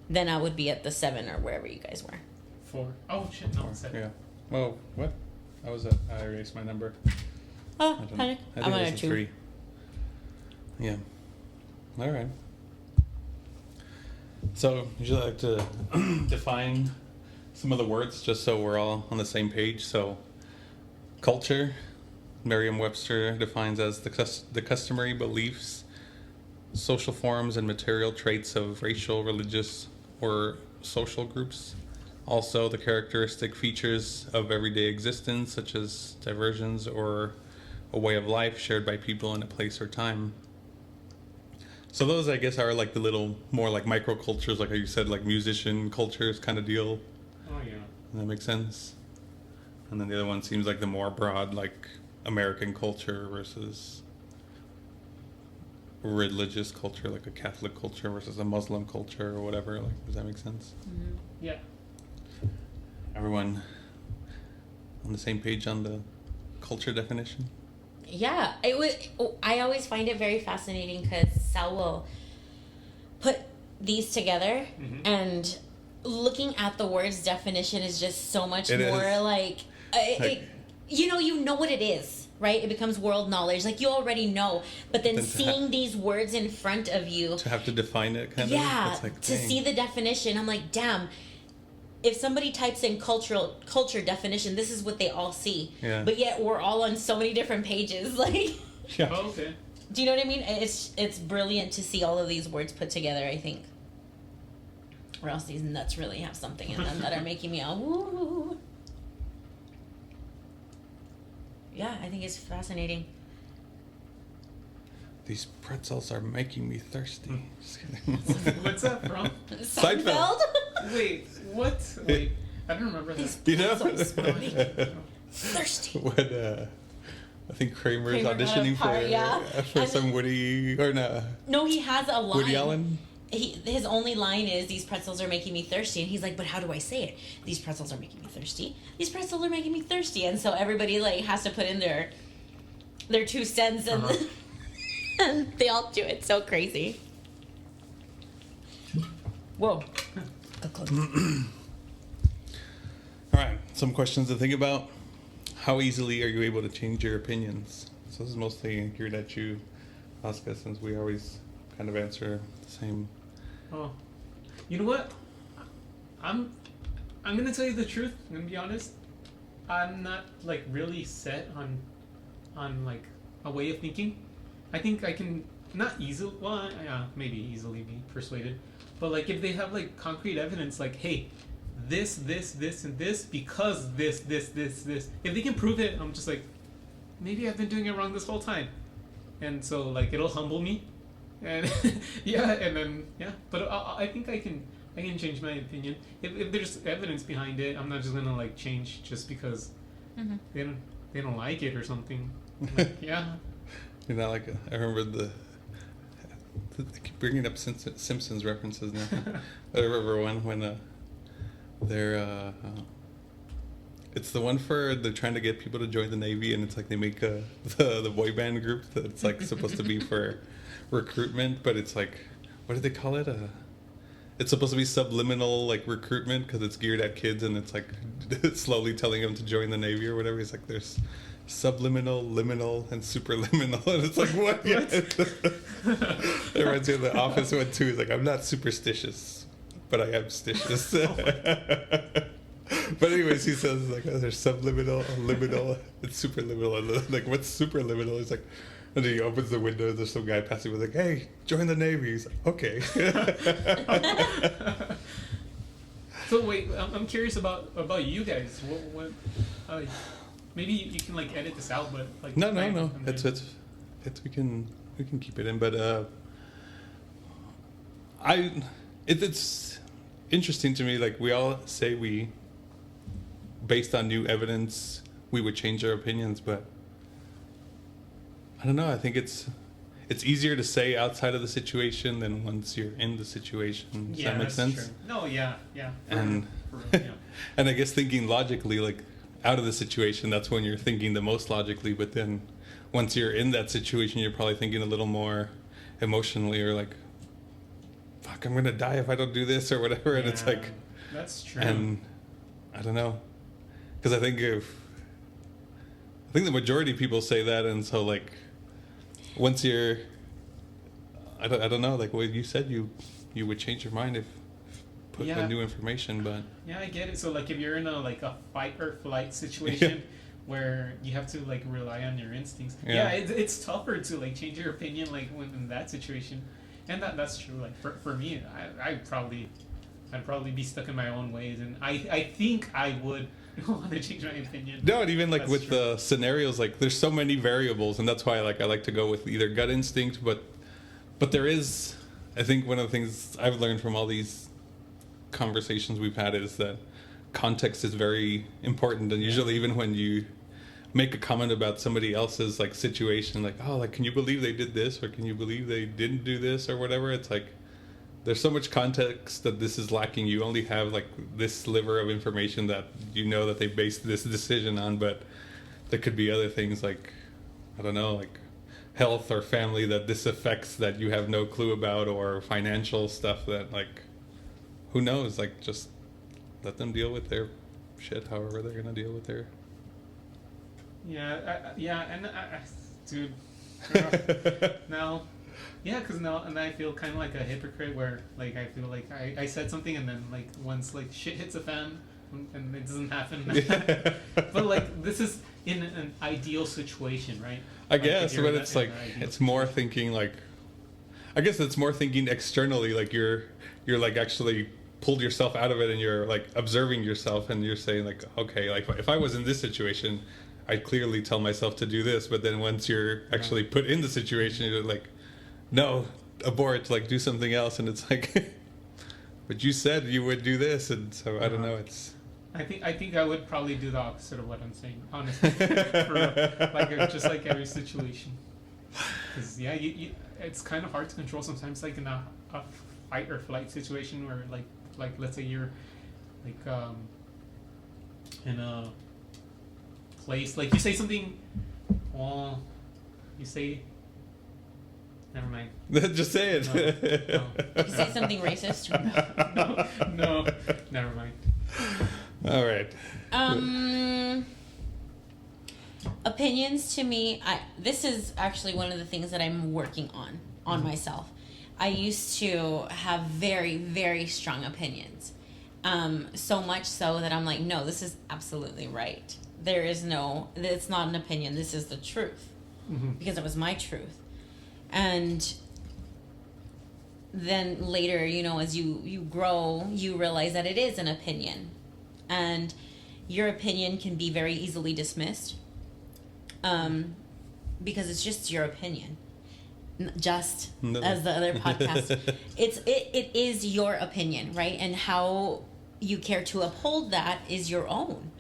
Then I would be at the 7 or wherever you guys were. 4. Oh shit, no, 7. Yeah. Oh, what? I erased my number. Oh, I don't- panic. I I'm think on it a was 2. 3. Yeah. All right. So, usually I like to define some of the words just so we're all on the same page. So, culture, Merriam-Webster defines as the customary beliefs, social forms, and material traits of racial, religious, or social groups. Also, the characteristic features of everyday existence, such as diversions or a way of life shared by people in a place or time. So those, I guess, are like the little more like microcultures, like how you said, like musician cultures kind of deal. Oh yeah. Does that make sense? And then the other one seems like the more broad, like American culture versus religious culture, like a Catholic culture versus a Muslim culture or whatever. Like, does that make sense? Mm-hmm. Yeah. Everyone on the same page on the culture definition? Yeah, I always find it very fascinating because Sal will put these together, and looking at the word's definition is just so much It more is. like, you know what it is, right? It becomes world knowledge, like you already know. But then Then to seeing these words in front of you, To have to define it, kind of? yeah, It's like, to dang. see the definition, I'm like, damn. If somebody types in culture definition, this is what they all see. Yeah. But yet we're all on so many different pages. Like, Yeah. Oh, okay. do you know what I mean? It's brilliant to see all of these words put together, I think. Or else these nuts really have something in them that are making me all woo. Yeah, I think it's fascinating. These pretzels are making me thirsty. Just kidding. What's that from? Seinfeld. Wait, what? Wait, I don't remember that. You know? pretzels are making me thirsty. When I think Kramer's Kramer got a auditioning part, yeah. for And some Woody, or no, No, he has a line. Woody Allen? His only line is, "These pretzels are making me thirsty," and he's like, "But how do I say it? These pretzels are making me thirsty. These pretzels are making me thirsty." And so everybody like has to put in their 2 cents, and and they all do it. So crazy. Whoa. Go close. All right, some questions to think about. How easily are you able to change your opinions? So this is mostly geared at you, Oscar, since we always kind of answer the same. Oh, you know what? I'm gonna tell you the truth. I'm gonna be honest. I'm not like really set on like a way of thinking. I think I can not easily. Well, yeah, maybe easily be persuaded. But like if they have like concrete evidence, like hey, this, and this because this. If they can prove it, I'm just like, maybe I've been doing it wrong this whole time, and so like it'll humble me, and yeah, and then yeah. But I think I can change my opinion if there's evidence behind it. I'm not just gonna like change just because they don't like it or something. Like, yeah. You know, like I remember I keep bringing up Simpsons references now. I remember one when they're it's the one for they're trying to get people to join the Navy, and it's like they make the boy band group that's like supposed to be for recruitment, but it's like, what do they call it? It's supposed to be subliminal like recruitment because it's geared at kids, and it's like slowly telling them to join the Navy or whatever. He's like, there's subliminal, liminal, and superliminal. And it's like, what? Yeah. It reminds me of the Office one too. It's like, I'm not superstitious, but I am stitious. But anyways, he says like, oh, there's subliminal, liminal, and superliminal. And like, what's superliminal? He's like, and then he opens the window. There's some guy passing with like, hey, join the Navy. He's like, okay. So wait, I'm curious about you guys. What maybe you can like edit this out, but like No. It's we can keep it in, but it's interesting to me. Like we all say based on new evidence, we would change our opinions, but I don't know. I think it's easier to say outside of the situation than once you're in the situation. Does that make sense? True. No, yeah. And and I guess thinking logically, like out of the situation, that's when you're thinking the most logically. But then once you're in that situation, you're probably thinking a little more emotionally, or like, "Fuck, I'm gonna die if I don't do this," or whatever. And it's like, that's true. And I don't know, because I think the majority of people say that, and so like. Once you're, I don't know, like what you said, you would change your mind if put with new information, but yeah, I get it. So like if you're in a fight or flight situation where you have to like rely on your instincts, it's tougher to like change your opinion like when in that situation, and that's true. Like for me, I'd probably be stuck in my own ways, and I think I would want to change my opinion. No, and even like that's with true. the scenarios, like there's so many variables, and that's why I like to go with either gut instinct, but there is, I think one of the things I've learned from all these conversations we've had is that context is very important, and usually even when you make a comment about somebody else's like situation, like, oh, like, can you believe they did this, or can you believe they didn't do this, or whatever, it's like there's so much context that this is lacking. You only have like this sliver of information that you know that they based this decision on, but there could be other things like, I don't know, like health or family that this affects that you have no clue about, or financial stuff that like, who knows, like just let them deal with their shit however they're gonna deal with their. Dude, no. Yeah, because now and I feel kind of like a hypocrite where like I feel like I said something and then like once like shit hits a fan and it doesn't happen. But like this is in an ideal situation, right? I like, guess, but it's like it's more thinking like, I guess it's more thinking externally, like you're like actually pulled yourself out of it and you're like observing yourself and you're saying like, okay, like if I was in this situation, I'd clearly tell myself to do this, but then once you're actually put in the situation, you're like, no, abort, like do something else, and it's like, but you said you would do this, and so I don't know. It's. I think I would probably do the opposite of what I'm saying, honestly, for like just like every situation, because you it's kind of hard to control sometimes, like in a fight or flight situation where like let's say you're like in a place, like you say something, well, you say. Never mind. Just say it. No. You say something racist? No. Never mind. All right. Opinions to me, this is actually one of the things that I'm working on myself. I used to have very, very strong opinions. So much so that I'm like, no, this is absolutely right. It's not an opinion. This is the truth. Mm-hmm. Because it was my truth. And then later, as you grow, you realize that it is an opinion. And your opinion can be very easily dismissed. Because it's just your opinion. As the other podcast. It is your opinion, right? And how you care to uphold that is your own.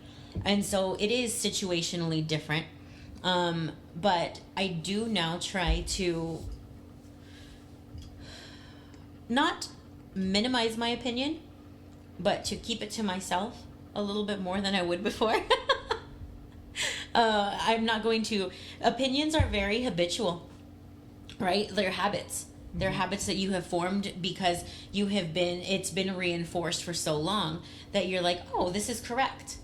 And so it is situationally different. But I do now try to not minimize my opinion, but to keep it to myself a little bit more than I would before. I'm not going to... Opinions are very habitual, right? They're habits. They're habits that you have formed because it's been reinforced for so long that you're like, oh, this is correct.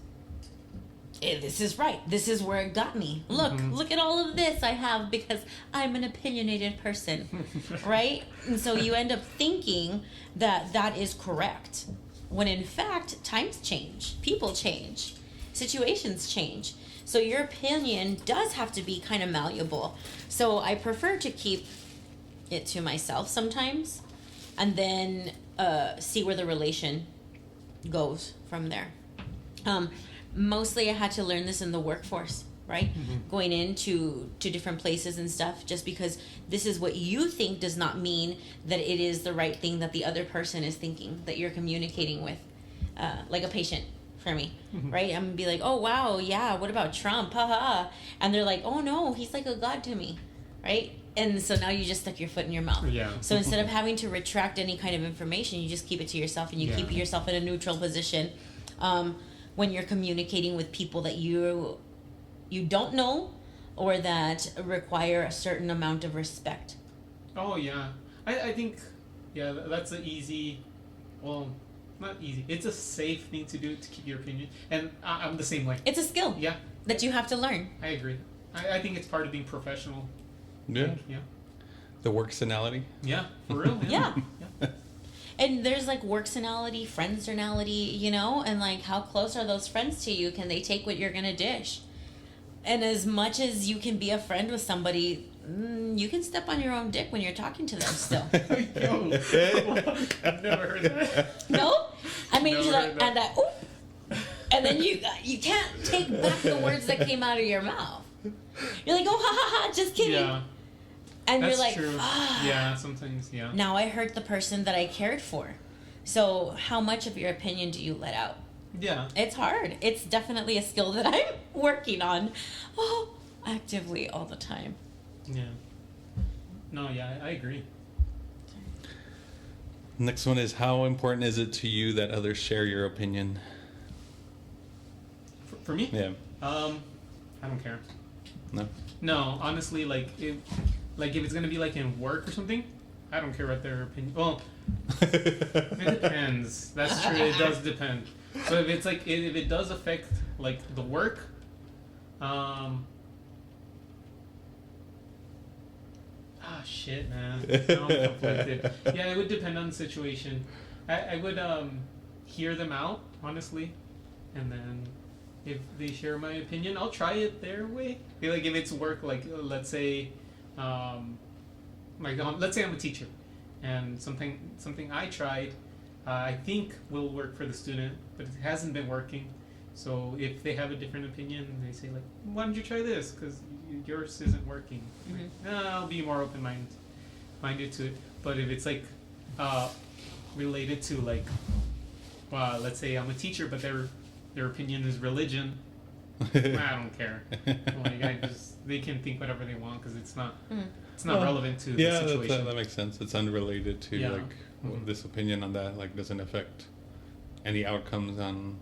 This is right. This is where it got me. Look at all of this I have because I'm an opinionated person, right? And so you end up thinking that that is correct, when in fact, times change, people change, situations change. So your opinion does have to be kind of malleable. So I prefer to keep it to myself sometimes, and then see where the relation goes from there. Mostly I had to learn this in the workforce, right? Going into different places and stuff, just because this is what you think does not mean that it is the right thing that the other person is thinking, that you're communicating with. Like a patient for me, right? I'm gonna be like, oh wow, yeah, what about Trump? Haha. And they're like, oh no, he's like a god to me, right? And so now you just stuck your foot in your mouth. Yeah. So instead of having to retract any kind of information, you just keep it to yourself, and you keep yourself in a neutral position. When you're communicating with people that you don't know, or that require a certain amount of respect. Oh yeah, I think that's an easy, well, not easy. It's a safe thing to do to keep your opinion, and I'm the same way. It's a skill. Yeah. That you have to learn. I agree. I think it's part of being professional. Yeah. Yeah. The worksanality. Yeah. For real. Yeah. And there's like worksanality, friendsanality, you know, and like how close are those friends to you? Can they take what you're gonna dish? And as much as you can be a friend with somebody, you can step on your own dick when you're talking to them still. Yo, I've never heard that. No? I mean, Never you're like, heard that. and that, oop. And then you can't take back the words that came out of your mouth. You're like, oh, ha, ha, ha, just kidding. Yeah. And That's you're like, true. ah. Yeah, sometimes, yeah. Now I hurt the person that I cared for. So how much of your opinion do you let out? Yeah. It's hard. It's definitely a skill that I'm working on actively all the time. Yeah. No, yeah, I agree. Next one is, how important is it to you that others share your opinion? For me? Yeah. I don't care. No? No, honestly, like if it's gonna be like in work or something, I don't care what their opinion. Well, it depends. That's true. It does depend. So if it's like if it does affect like the work, shit, man. Now I'm conflicted. Yeah, it would depend on the situation. I would hear them out honestly, and then if they share my opinion, I'll try it their way. Like if it's work, like let's say, let's say I'm a teacher, and something I tried, I think will work for the student, but it hasn't been working. So if they have a different opinion, they say like, why don't you try this? Because yours isn't working. Mm-hmm. I'll be more open-minded to it. But if it's like related to like, let's say I'm a teacher, but their opinion is religion, I don't care. Like they can think whatever they want because it's not relevant to the situation. That makes sense. It's unrelated to this opinion on that. Like doesn't affect any outcomes on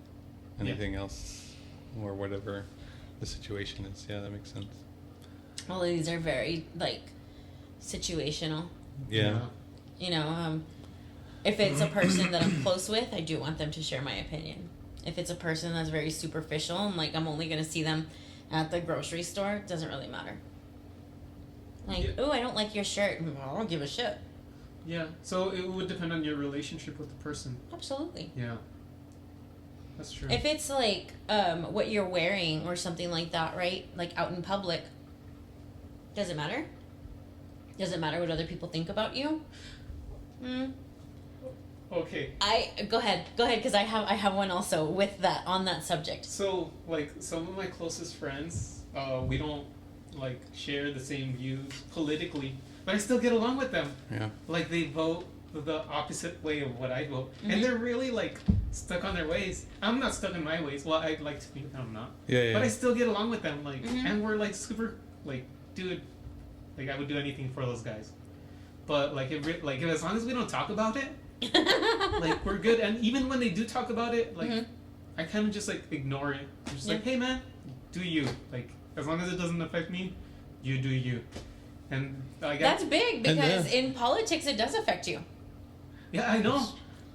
anything else or whatever the situation is. Yeah, that makes sense. Well, these are very like situational. Yeah. You know, if it's a person that I'm close with, I do want them to share my opinion. If it's a person that's very superficial and like I'm only gonna see them at the grocery store, it doesn't really matter. Like, I don't like your shirt. I don't give a shit. Yeah, so it would depend on your relationship with the person. Absolutely. Yeah. That's true. If it's like what you're wearing or something like that, right? Like out in public, does it matter? Does it matter what other people think about you? Okay. Go ahead, because I have one also with that on that subject. So like some of my closest friends, we don't like share the same views politically, but I still get along with them. Yeah. Like they vote the opposite way of what I vote, and they're really like stuck on their ways. I'm not stuck in my ways. Well, I'd like to think that I'm not. Yeah. But I still get along with them, like, and we're like super, like, dude, like I would do anything for those guys. But like, if as long as we don't talk about it, like we're good. And even when they do talk about it, like, I kind of just like ignore it. I'm just like, hey man, do you? Like, as long as it doesn't affect me, you do you. And I guess that's big because in politics it does affect you. Yeah, I know.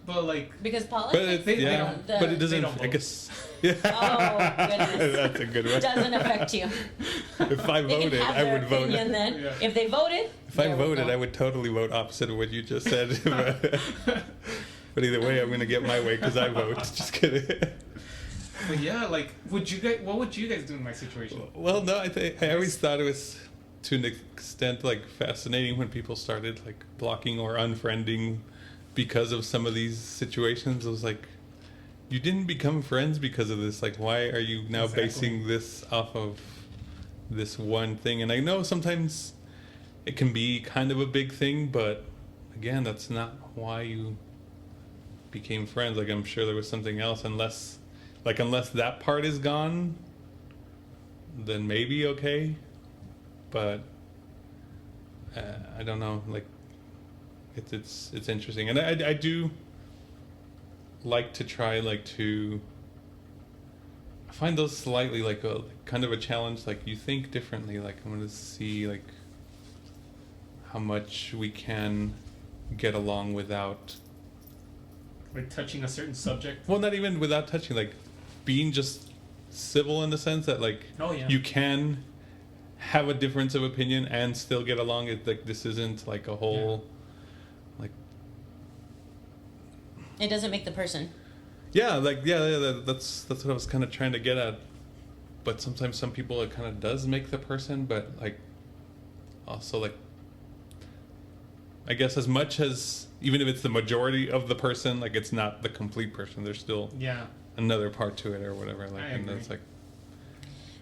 But like, Because But politics, it, they yeah, don't- but it doesn't. they don't I vote. guess. Yeah. Oh, goodness. That's a good one. doesn't affect you. If I They can voted, have I their would vote. opinion then. Yeah. If they voted, If I there we voted, go. I would totally vote opposite of what you just said. But either way, I'm gonna get my way because I vote. Just kidding. but yeah, like, what would you guys do in my situation? Well, no, I always thought it was to an extent like fascinating when people started like blocking or unfriending because of some of these situations. I was like, you didn't become friends because of this. Like, why are you now Exactly. basing this off of this one thing? And I know sometimes it can be kind of a big thing, but again, that's not why you became friends. Like, I'm sure there was something else. Unless that part is gone, then maybe okay. But I don't know. Like, it's interesting, and I do like to try like to find those slightly like a kind of a challenge. Like, you think differently. Like, I'm gonna see like how much we can get along without. Like touching a certain subject. Well, not even without touching. Like, being just civil in the sense that like Oh yeah. you can have a difference of opinion and still get along. It like this isn't like a whole like It doesn't make the person. that's what I was kind of trying to get at. But sometimes some people it kind of does make the person, but like also like I guess as much as even if it's the majority of the person, like it's not the complete person. There's still Yeah. another part to it or whatever. Like, I and agree. that's like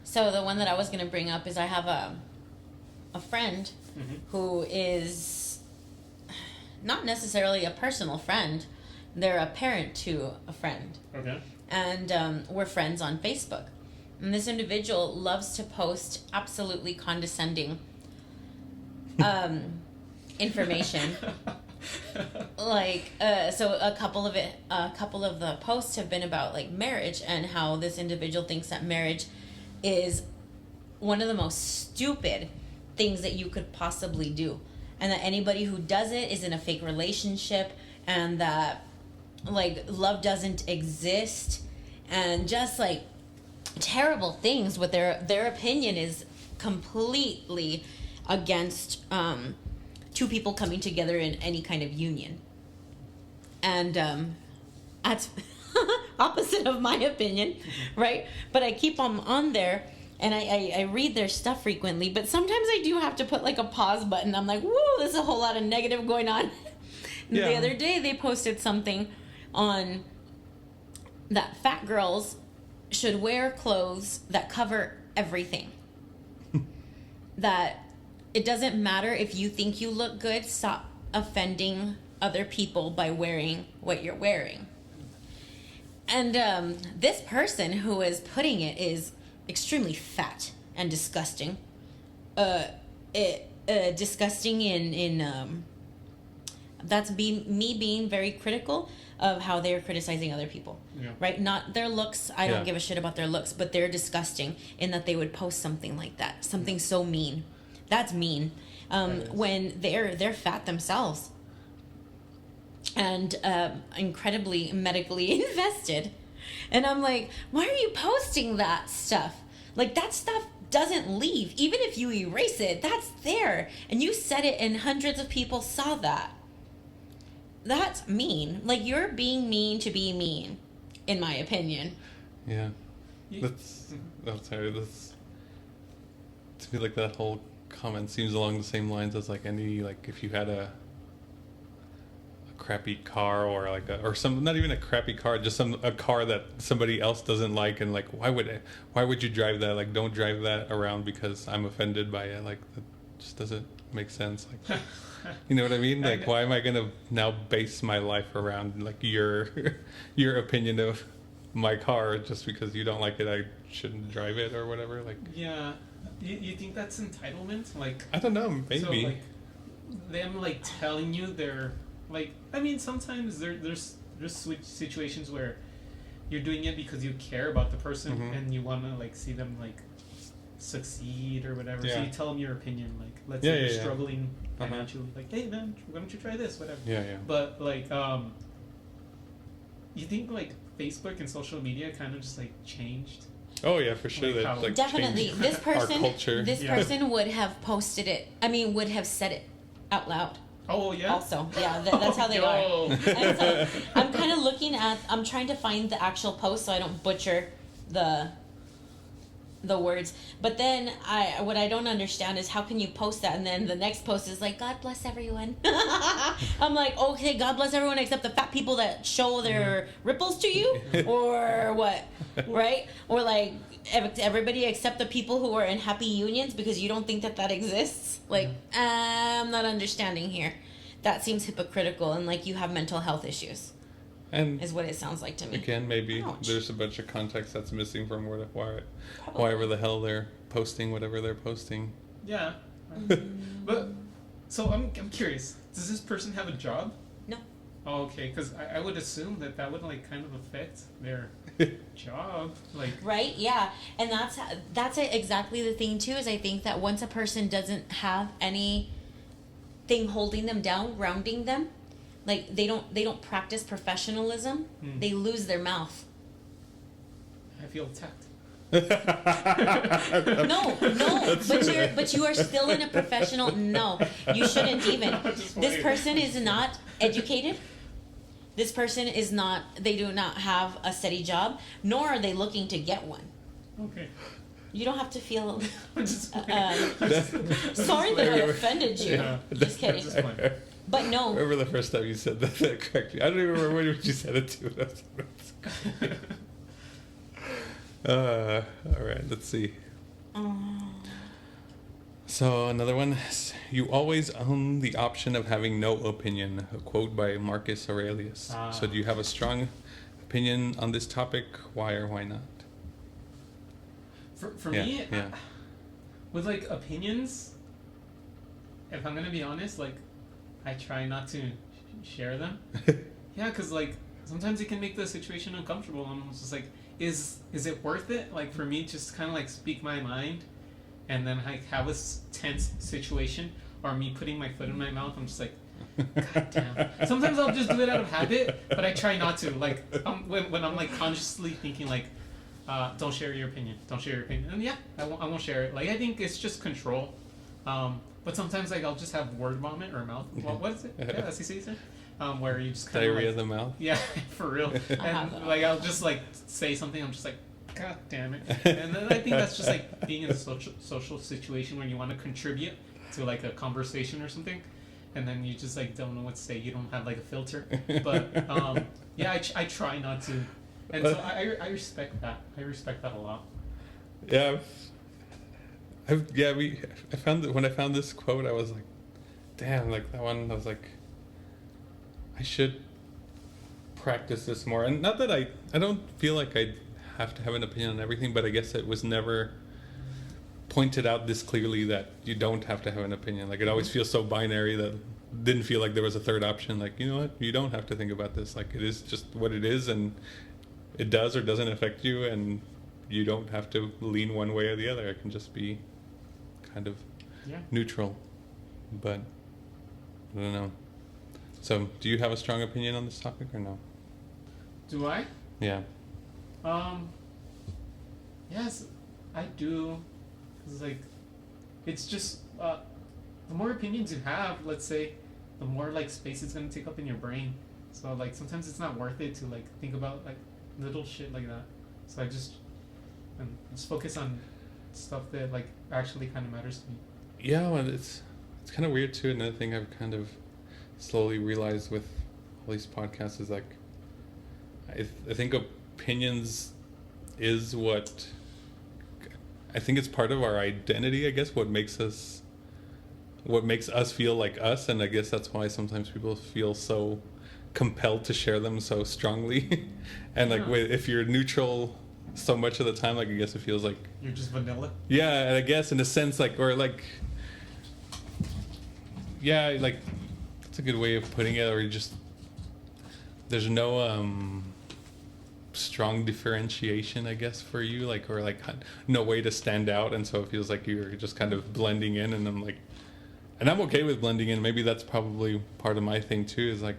So the one that I was going to bring up is I have a friend Mhm. who is not necessarily a personal friend. They're a parent to a friend. Okay. And we're friends on Facebook. And this individual loves to post absolutely condescending information. Like, so a couple of the posts have been about like marriage and how this individual thinks that marriage is one of the most stupid things that you could possibly do, and that anybody who does it is in a fake relationship, and that like love doesn't exist, and just like terrible things with their opinion is completely against two people coming together in any kind of union. And that's opposite of my opinion, right? But I keep them on there, and I read their stuff frequently, but sometimes I do have to put like a pause button. I'm like, whoa, there's a whole lot of negative going on. Yeah. The other day they posted something on that fat girls should wear clothes that cover everything. That it doesn't matter if you think you look good, stop offending other people by wearing what you're wearing. And this person who is putting it is extremely fat and disgusting. Disgusting in that's me being very critical of how they're criticizing other people. Yeah. Right? Not their looks. I Yeah. don't give a shit about their looks, but they're disgusting in that they would post something like that. Something so mean. That's mean. That is. When they're fat themselves. And incredibly medically invested. And I'm like, why are you posting that stuff? Like, that stuff doesn't leave. Even if you erase it, that's there. And you said it and hundreds of people saw that. That's mean. Like, you're being mean to be mean, in my opinion. yeah. You- That's sorry. That's to me like that whole comment seems along the same lines as like any like if you had a crappy car or like or some not even a crappy car, just a car that somebody else doesn't like, and like why would you drive that? Like, don't drive that around because I'm offended by it. Like, that just doesn't make sense. Like, you know what I mean? Like, why am I gonna now base my life around like your opinion of my car just because you don't like it? I shouldn't drive it or whatever. Like, Yeah. You think that's entitlement? Like, I don't know, maybe. so like them like telling you they're like, I mean, sometimes there's situations where you're doing it because you care about the person Mhm. and you want to like see them like succeed or whatever. So Yeah. you tell them your opinion. Like, let's Yeah, say yeah, you're yeah. struggling Uh-huh. financially. Like, hey man, why don't you try this? Whatever. Yeah, yeah. But like you think like Facebook and social media kind of just like changed? Oh yeah, for sure. Like That how- like Definitely, changed this our person, culture. this Yeah. person would have posted it. I mean, would have said it out loud. Oh yeah. Also, yeah, that's how they are. Yo. And so I'm kind of looking at. I'm trying to find the actual post so I don't butcher the words. But then what I don't understand is how can you post that and then the next post is like, God bless everyone. I'm like, okay, God bless everyone except the fat people that show their ripples to you, or what, right? Or like everybody except the people who are in happy unions because you don't think that exists. Like, I'm not understanding here. That seems hypocritical and like you have mental health issues. And Is what it sounds like to me. again, maybe Ouch. there's a bunch of context that's missing from whatever the hell they're posting, whatever they're posting. Yeah. But so I'm curious. Does this person have a job? No. Oh, okay. Because I would assume that would like kind of affect their job. Like. Right? Yeah. And that's exactly the thing too. Is I think that once a person doesn't have anything holding them down, grounding them, like they don't practice professionalism, they lose their mouth. I feel attacked. No, but you are still in a professional. No, you shouldn't even. Just This wait. person is not educated. This person is not. They do not have a steady job, nor are they looking to get one. Okay. You don't have to feel. I'm just playing. Sorry that I offended you. Yeah. Just kidding. Just playing. But no. Remember the first time you said that correctly? I don't even remember what you said it to. All right, let's see. So another one is, you always own the option of having no opinion, a quote by Marcus Aurelius. Ah. So do you have a strong opinion on this topic? Why or why not? For Yeah, me, yeah. with like opinions, if I'm gonna be honest, like I try not to share them. Yeah, because like sometimes it can make the situation uncomfortable. And I'm just like, is it worth it? Like for me, just kind of like speak my mind, and then like have a tense situation, or me putting my foot in my mouth. I'm just like, God damn. Sometimes I'll just do it out of habit, but I try not to. Like when I'm like consciously thinking like, don't share your opinion. Don't share your opinion. And yeah, I won't share it. Like I think it's just control. But sometimes like I'll just have word vomit or mouth. What is it? Yeah, that's what you say. Where you just kind of Diarrhea like, of the mouth? yeah, for real. have And that like I'll just like say something. I'm just like, God damn it. And then I think that's just like being in a social situation where you want to contribute to like a conversation or something, and then you just like don't know what to say. You don't have like a filter. But yeah, I try not to. And so I respect that. I respect that a lot. Yeah. I found that when I found this quote, I was like, damn, like that one, I was like, I should practice this more. And not that I don't feel like I have to have an opinion on everything, but I guess it was never pointed out this clearly that you don't have to have an opinion. Like it always feels so binary that didn't feel like there was a third option. Like, you know what, you don't have to think about this. Like it is just what it is, and it does or doesn't affect you, and you don't have to lean one way or the other. It can just be kind of Yeah. neutral. But I don't know. So, do you have a strong opinion on this topic or no? Do I? Yeah. Yes, I do. Cause like, it's just the more opinions you have, let's say, the more like space it's gonna take up in your brain. So like sometimes it's not worth it to like think about like little shit like that. So I just focus on stuff that like actually kind of matters to me. Yeah, well, it's kind of weird too. Another thing I've kind of slowly realized with all these podcasts is like, I think opinions is what, I think it's part of our identity, I guess, what makes us feel like us, and I guess that's why sometimes people feel so compelled to share them so strongly. And like, if you're neutral so much of the time, like I guess it feels like You're just vanilla. yeah, I guess in a sense, like, or like, yeah, like that's a good way of putting it. Or you just, there's no strong differentiation, I guess, for you, like, or like no way to stand out, and so it feels like you're just kind of blending in. And I'm like, and I'm okay with blending in. Maybe that's probably part of my thing too. Is like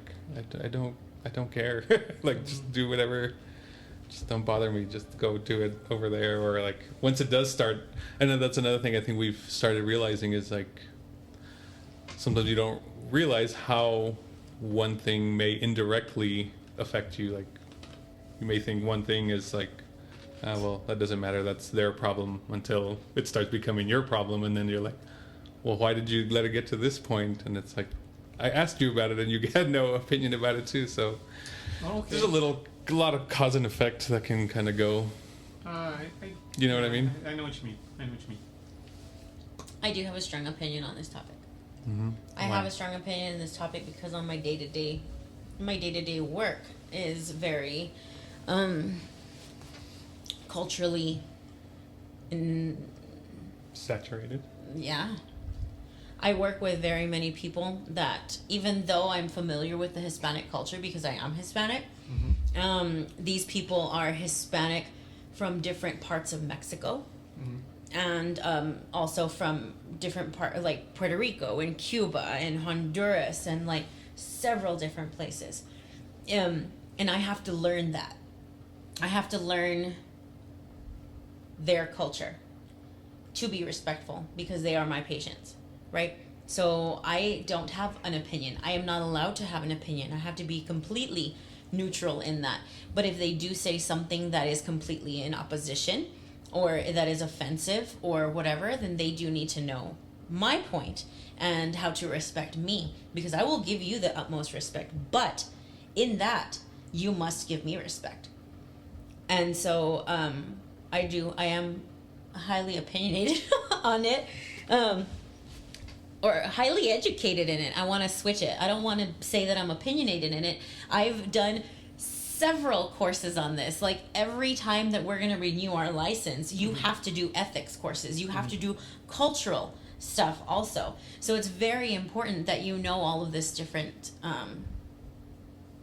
I don't I don't care. Like, just do whatever. Just don't bother me. Just go do it over there. Or like, once it does start, and then that's another thing I think we've started realizing is like, sometimes you don't realize how one thing may indirectly affect you. Like, you may think one thing is like, well, that doesn't matter. That's their problem, until it starts becoming your problem. And then you're like, well, why did you let it get to this point? And it's like, I asked you about it and you had no opinion about it too. So there's a lot of cause and effect that can kind of go. You know what I mean? I know what you mean. I do have a strong opinion on this topic. Mm-hmm. I have a strong opinion in this topic because on my day-to-day work is very culturally Saturated. Yeah. I work with very many people that, even though I'm familiar with the Hispanic culture because I am Hispanic, these people are Hispanic from different parts of Mexico, and also from different parts like Puerto Rico and Cuba and Honduras and like several different places. And I have to learn that. I have to learn their culture to be respectful because they are my patients, right? So I don't have an opinion. I am not allowed to have an opinion. I have to be completely neutral in that. But if they do say something that is completely in opposition or that is offensive or whatever, then they do need to know my point and how to respect me, because I will give you the utmost respect. But in that, you must give me respect. And so I am highly opinionated on it, or highly educated in it. I want to switch it. I don't want to say that I'm opinionated in it. I've done several courses on this. Like, every time that we're going to renew our license, you have to do ethics courses. You have to do cultural stuff also. So it's very important that you know all of this different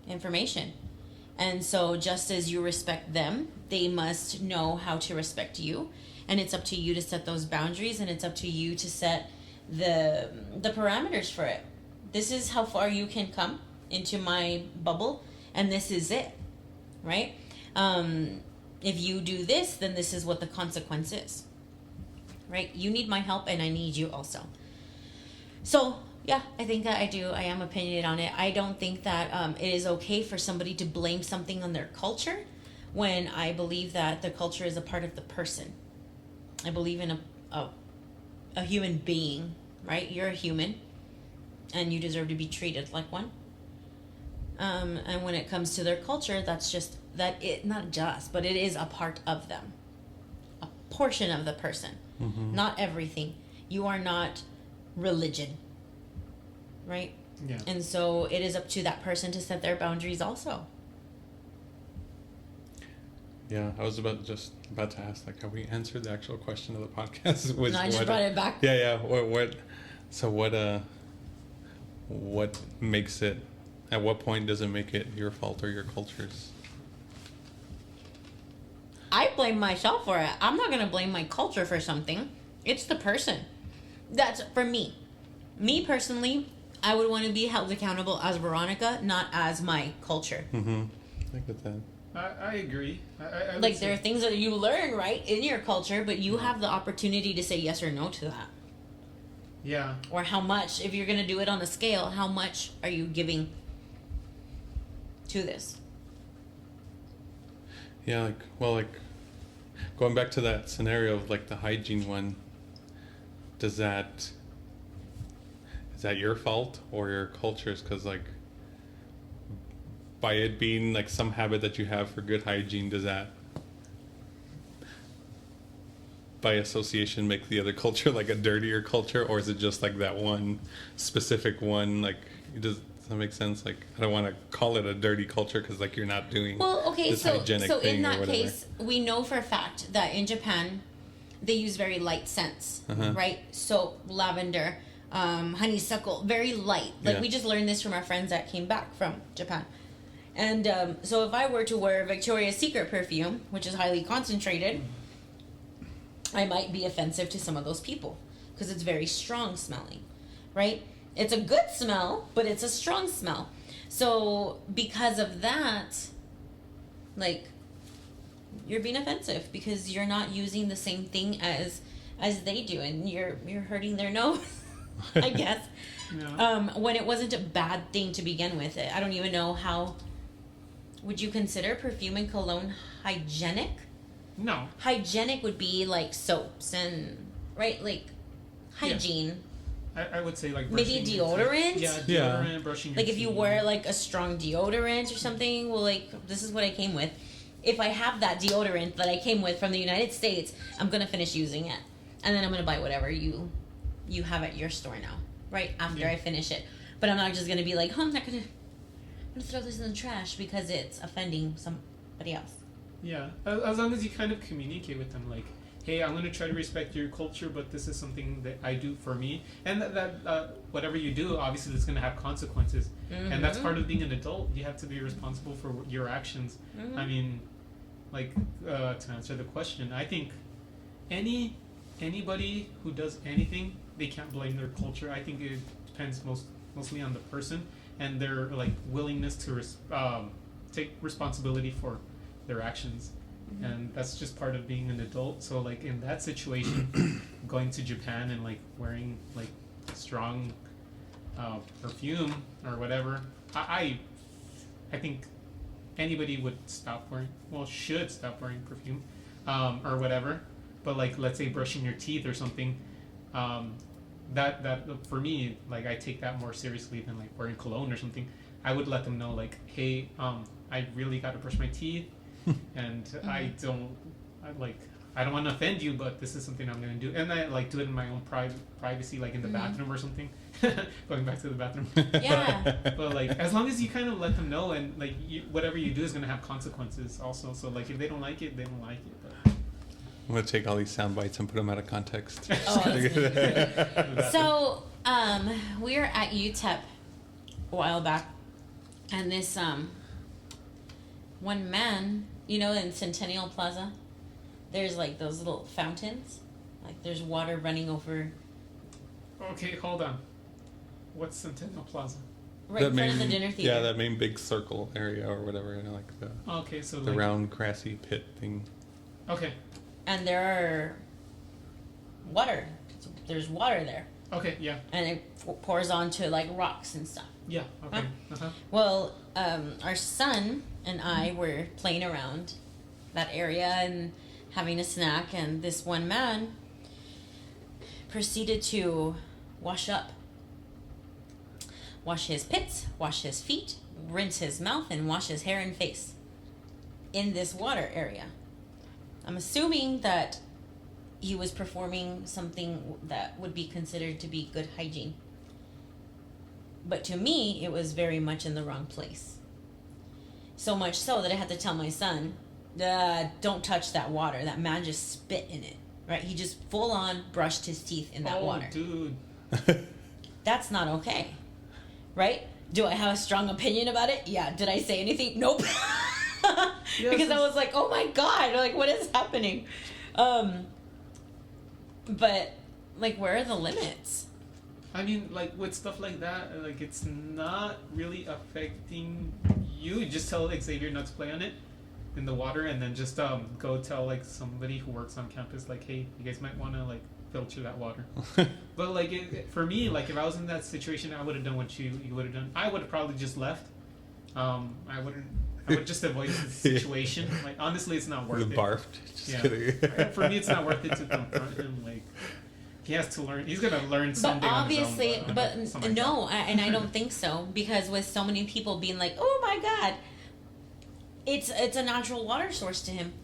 information. And so just as you respect them, they must know how to respect you. And it's up to you to set those boundaries, and it's up to you to set the parameters for it. This is how far you can come into my bubble, and this is it, right? If you do this, then this is what the consequence is, right? You need my help, and I need you also. So yeah, I think that I am opinionated on it. I don't think that it is okay for somebody to blame something on their culture when I believe that the culture is a part of the person. I believe in a human being, right? You're a human, and you deserve to be treated like one. And when it comes to their culture, that's just that it, not just, but it is a part of them, a portion of the person, not everything. You are not religion, right? Yeah. And so it is up to that person to set their boundaries also. Yeah, I was about to ask, like, have we answered the actual question of the podcast? No, I just brought it back. Yeah. What makes it? At what point does it make it your fault or your culture's? I blame myself for it. I'm not going to blame my culture for something. It's the person. That's for me. Me personally, I would want to be held accountable as Veronica, not as my culture. I get that. I agree. I Like, there are things that you learn, right, in your culture, but you have the opportunity to say yes or no to that. Yeah. Or how much, if you're going to do it on a scale, how much are you giving to this? Yeah, going back to that scenario of like the hygiene one, is that your fault or your culture's? Because like, by it being like some habit that you have for good hygiene, does that by association make the other culture like a dirtier culture, or is it just like that one specific one? Like, does that make sense? Like, I don't want to call it a dirty culture because like you're not doing this hygienic so thing in that or whatever. case, we know for a fact that in Japan they use very light scents, right? Soap, lavender, honeysuckle, very light. Like, we just learned this from our friends that came back from Japan. And so if I were to wear Victoria's Secret perfume, which is highly concentrated, I might be offensive to some of those people because it's very strong smelling, right? It's a good smell, but it's a strong smell. So because of that, like, you're being offensive because you're not using the same thing as they do, and you're hurting their nose, I guess. Yeah. When it wasn't a bad thing to begin with. I don't even know how. Would you consider perfume and cologne hygienic? No. Hygienic would be like soaps and like hygiene. I would say like Maybe brushing your deodorant? teeth. Yeah, deodorant, brushing your Like if you teeth. wear like a strong deodorant or something, well, like, this is what I came with. If I have that deodorant that I came with from the United States, I'm gonna finish using it, and then I'm gonna buy whatever you have at your store now, right after I finish it. But I'm not just gonna be like, I'm gonna throw this in the trash because it's offending somebody else. Yeah, as long as you kind of communicate with them, like, hey, I'm going to try to respect your culture, but this is something that I do for me. And that whatever you do, obviously, it's going to have consequences. Mm-hmm. And that's part of being an adult. You have to be responsible for your actions. Mm-hmm. I mean, like, to answer the question, I think anybody who does anything, they can't blame their culture. I think it depends mostly on the person and their, like, willingness to take responsibility for their actions. Mm-hmm. And that's just part of being an adult. So, like, in that situation, going to Japan and, like, wearing, like, strong perfume or whatever, I think anybody would should stop wearing perfume or whatever. But, like, let's say brushing your teeth or something, that for me, like, I take that more seriously than, like, wearing cologne or something. I would let them know, like, hey, I really got to brush my teeth. And I don't want to offend you, but this is something I'm going to do. And I, like, do it in my own privacy, like in the bathroom or something. Going back to the bathroom. Yeah. But, like, as long as you kind of let them know, and, like, whatever you do is going to have consequences also. So, like, if they don't like it, they don't like it. But I'm going to take all these sound bites and put them out of context. Oh, that's so, we were at UTEP a while back, and this one man, you know, in Centennial Plaza, there's like those little fountains, like there's water running over. okay, hold on. What's Centennial Plaza? Right in front of the dinner theater. Yeah, that main big circle area or whatever, you know, like the Okay, so the like, round grassy pit thing. Okay. And there are water. There's water there, Okay. Yeah. and it pours onto like rocks and stuff. Yeah. Okay. Uh-huh. Well, our son and I were playing around that area and having a snack, and this one man proceeded to wash his pits, wash his feet, rinse his mouth, and wash his hair and face in this water area. I'm assuming that he was performing something that would be considered to be good hygiene. But to me, it was very much in the wrong place. So much so that I had to tell my son, don't touch that water. That man just spit in it. Right? He just full on brushed his teeth in that water. Dude. That's not okay. Right? Do I have a strong opinion about it? Yeah. Did I say anything? Nope. Because I was like, oh my God, like, what is happening? But, like, where are the limits? I mean, like, with stuff like that, like, it's not really affecting you. Just tell Xavier not to play on it in the water, and then just go tell, like, somebody who works on campus, like, hey, you guys might want to, like, filter that water. But, like, for me, like, if I was in that situation, I would have done what you would have done. I would have probably just left. I would just avoid the situation. Like, honestly, it's not worth it. Barfed. Just Yeah. kidding. For me, it's not worth it to confront him. Like, he has to learn. He's gonna learn someday. But obviously, on his own, but it's not my no, job. and I don't think so, because with so many people being like, "Oh my God," it's a natural water source to him.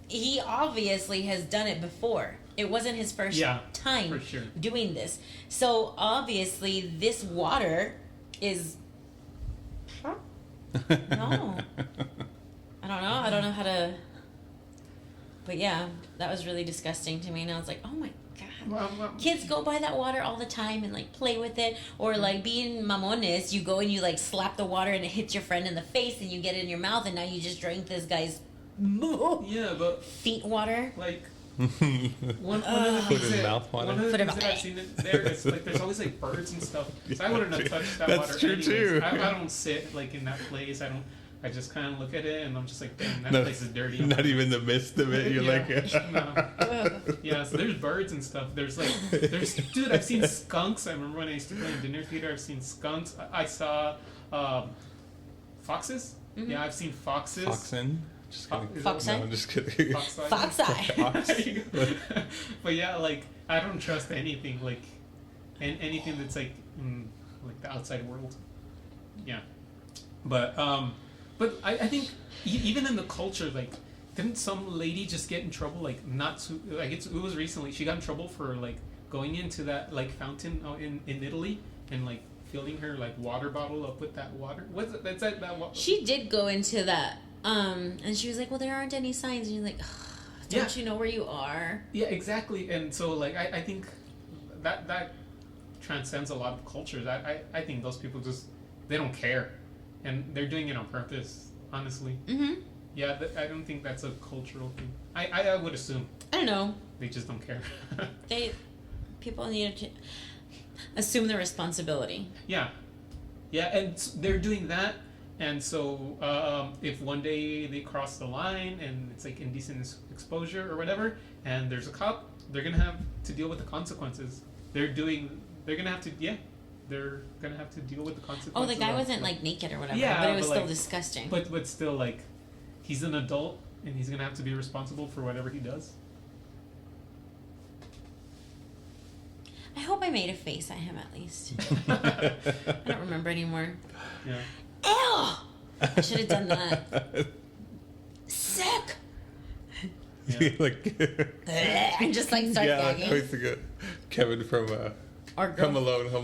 He obviously has done it before. It wasn't his first time for sure. doing this. So obviously, this water is. No, I don't know. I don't know how to. But yeah, that was really disgusting to me, and I was like, "Oh my God!" Well, Kids go by that water all the time and like play with it, or like being mamones, you go and you like slap the water and it hits your friend in the face, and you get it in your mouth, and now you just drank this guy's yeah, but feet water. like One of the Foot things and that, mouth water. one of the Foot and things that I've mouth. seen in there is like there's always like birds and stuff. So I wouldn't have touched that That's water true, anyways. too. I don't sit like in that place. I just kind of look at it and I'm just like, damn, that No, place is dirty. Not even the mist of it. You're No. Yeah, so there's birds and stuff. There's dude, I've seen skunks. I remember when I used to play in dinner theater, I've seen skunks. I saw foxes. Mm-hmm. Yeah, I've seen foxes. Foxen. Just kidding. Is Fox No, eye? I'm just kidding. Fox eye. Fox eye. Fox. But yeah, like I don't trust anything like anything that's like the outside world. Yeah, but I think even in the culture, like didn't some lady just get in trouble like not to like it was recently she got in trouble for like going into that like fountain in Italy and like filling her like water bottle up with that water. What's it? That's that water. She did go into that, and she was like, "Well, there aren't any signs." And you're like, "Don't you know where you are?" Yeah, exactly. And so like I think that transcends a lot of cultures. I think those people just they don't care, and they're doing it on purpose. Honestly. Mm-hmm. Yeah, I don't think that's a cultural thing. I would assume I don't know. they just don't care. People need to assume the responsibility. Yeah, and they're doing that, and so if one day they cross the line and it's like indecent exposure or whatever, and there's a cop, they're gonna have to deal with the consequences. They're gonna have to deal with the consequences. Oh, the guy of, wasn't like naked or whatever, Yeah, but it was but, still like, disgusting. but still like he's an adult and he's gonna have to be responsible for whatever he does. I hope I made a face at him at least. I don't remember anymore. Yeah. Ew! I should have done that. Sick! Yeah. Like, And just like start yeah, like gagging. always a good Kevin from Or go, Home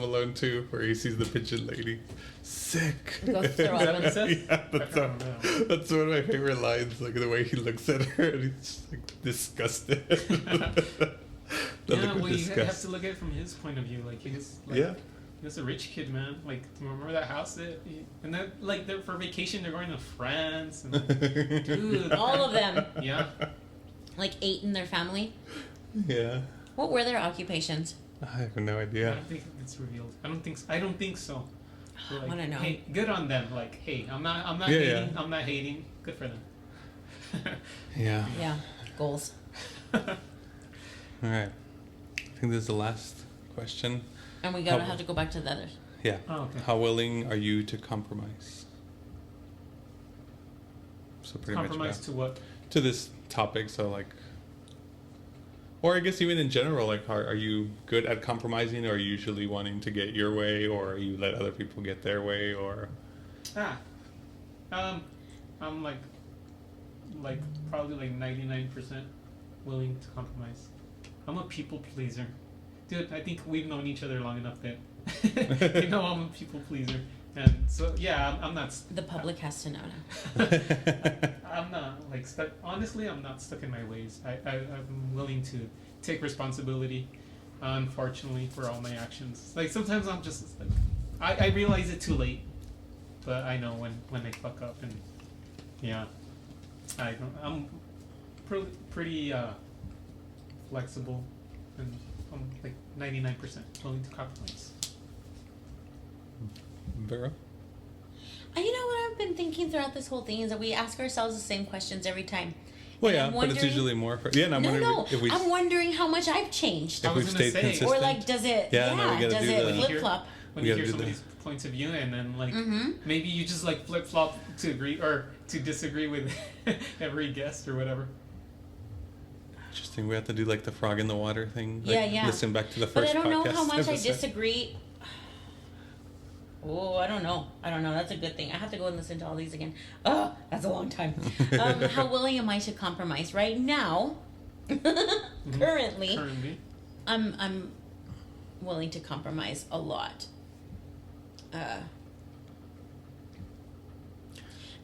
Alone 2, where he sees the pigeon lady. Sick. go throw Is that what it up. says? Yeah, that's, I don't know. that's one of my favorite lines. Like the way he looks at her, and he's just like disgusted. The Yeah, look of well, you have disgust. to look at it from his point of view. Like he's like, Yeah. he was a rich kid, man. Like remember that house and then like they're for vacation they're going to France and dude, All of them. yeah. Like 8 in their family. Yeah. What were their occupations? I have no I idea. don't think it's revealed. I don't think so. They're I like, wanna know. Hey, good on them. Like, hey, I'm not Yeah, hating. yeah. I'm not hating. Good for them. Yeah. Yeah, goals. All right. I think this is the last question. And we gotta How- have to go back to the others. Yeah. Oh, okay. How willing are you to compromise? So pretty Compromise much to what? to this topic. So like, or I guess even in general, like, are you good at compromising, or are you usually wanting to get your way, or you let other people get their way, or? I'm like probably like 99% willing to compromise. I'm a people pleaser. Dude, I think we've known each other long enough that you know I'm a people pleaser. And so yeah, I'm not The public has to know now. I'm not like stuck. Honestly, I'm not stuck in my ways. I'm willing to take responsibility, unfortunately, for all my actions. Like sometimes I'm just like, I realize it too late, but I know when I fuck up, and yeah, I'm pretty flexible, and I'm like 99% willing to compromise. Vera? You know what I've been thinking throughout this whole thing is that we ask ourselves the same questions every time. Well, And yeah, I'm but it's wondering- usually more for and I'm wondering No, if we I'm wondering how much I've changed. if I we've was gonna stayed say- consistent. Or like, does it? Yeah, no, we gotta does do it the- flip flop? When We you gotta hear do the- somebody's points of view, and then like Mm-hmm. maybe you just like flip flop to agree or to disagree with every guest or whatever. Interesting. We have to do like the frog in the water thing. Like, Yeah. Listen back to the But first I don't know podcast how much I episode. disagree. Oh, I don't know. That's a good thing. I have to go and listen to all these again. Oh, that's a long time. How willing am I to compromise right now? Currently, I'm willing to compromise a lot.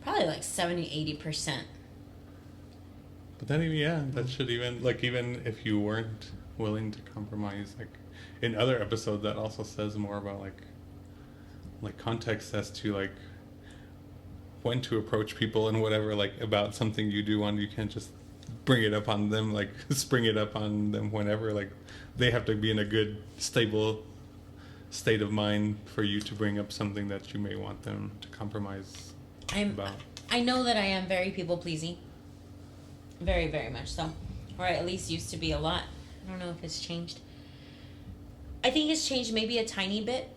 Probably like 70-80%. But then, yeah, that should even if you weren't willing to compromise, like in other episodes, that also says more about like context as to like when to approach people and whatever, like about something you do want. You can't just bring it up on them, like spring it up on them whenever. Like they have to be in a good, stable state of mind for you to bring up something that you may want them to compromise about. I know that I am very people pleasing. Very, very much so. Or at least used to be a lot. I don't know if it's changed. I think it's changed maybe a tiny bit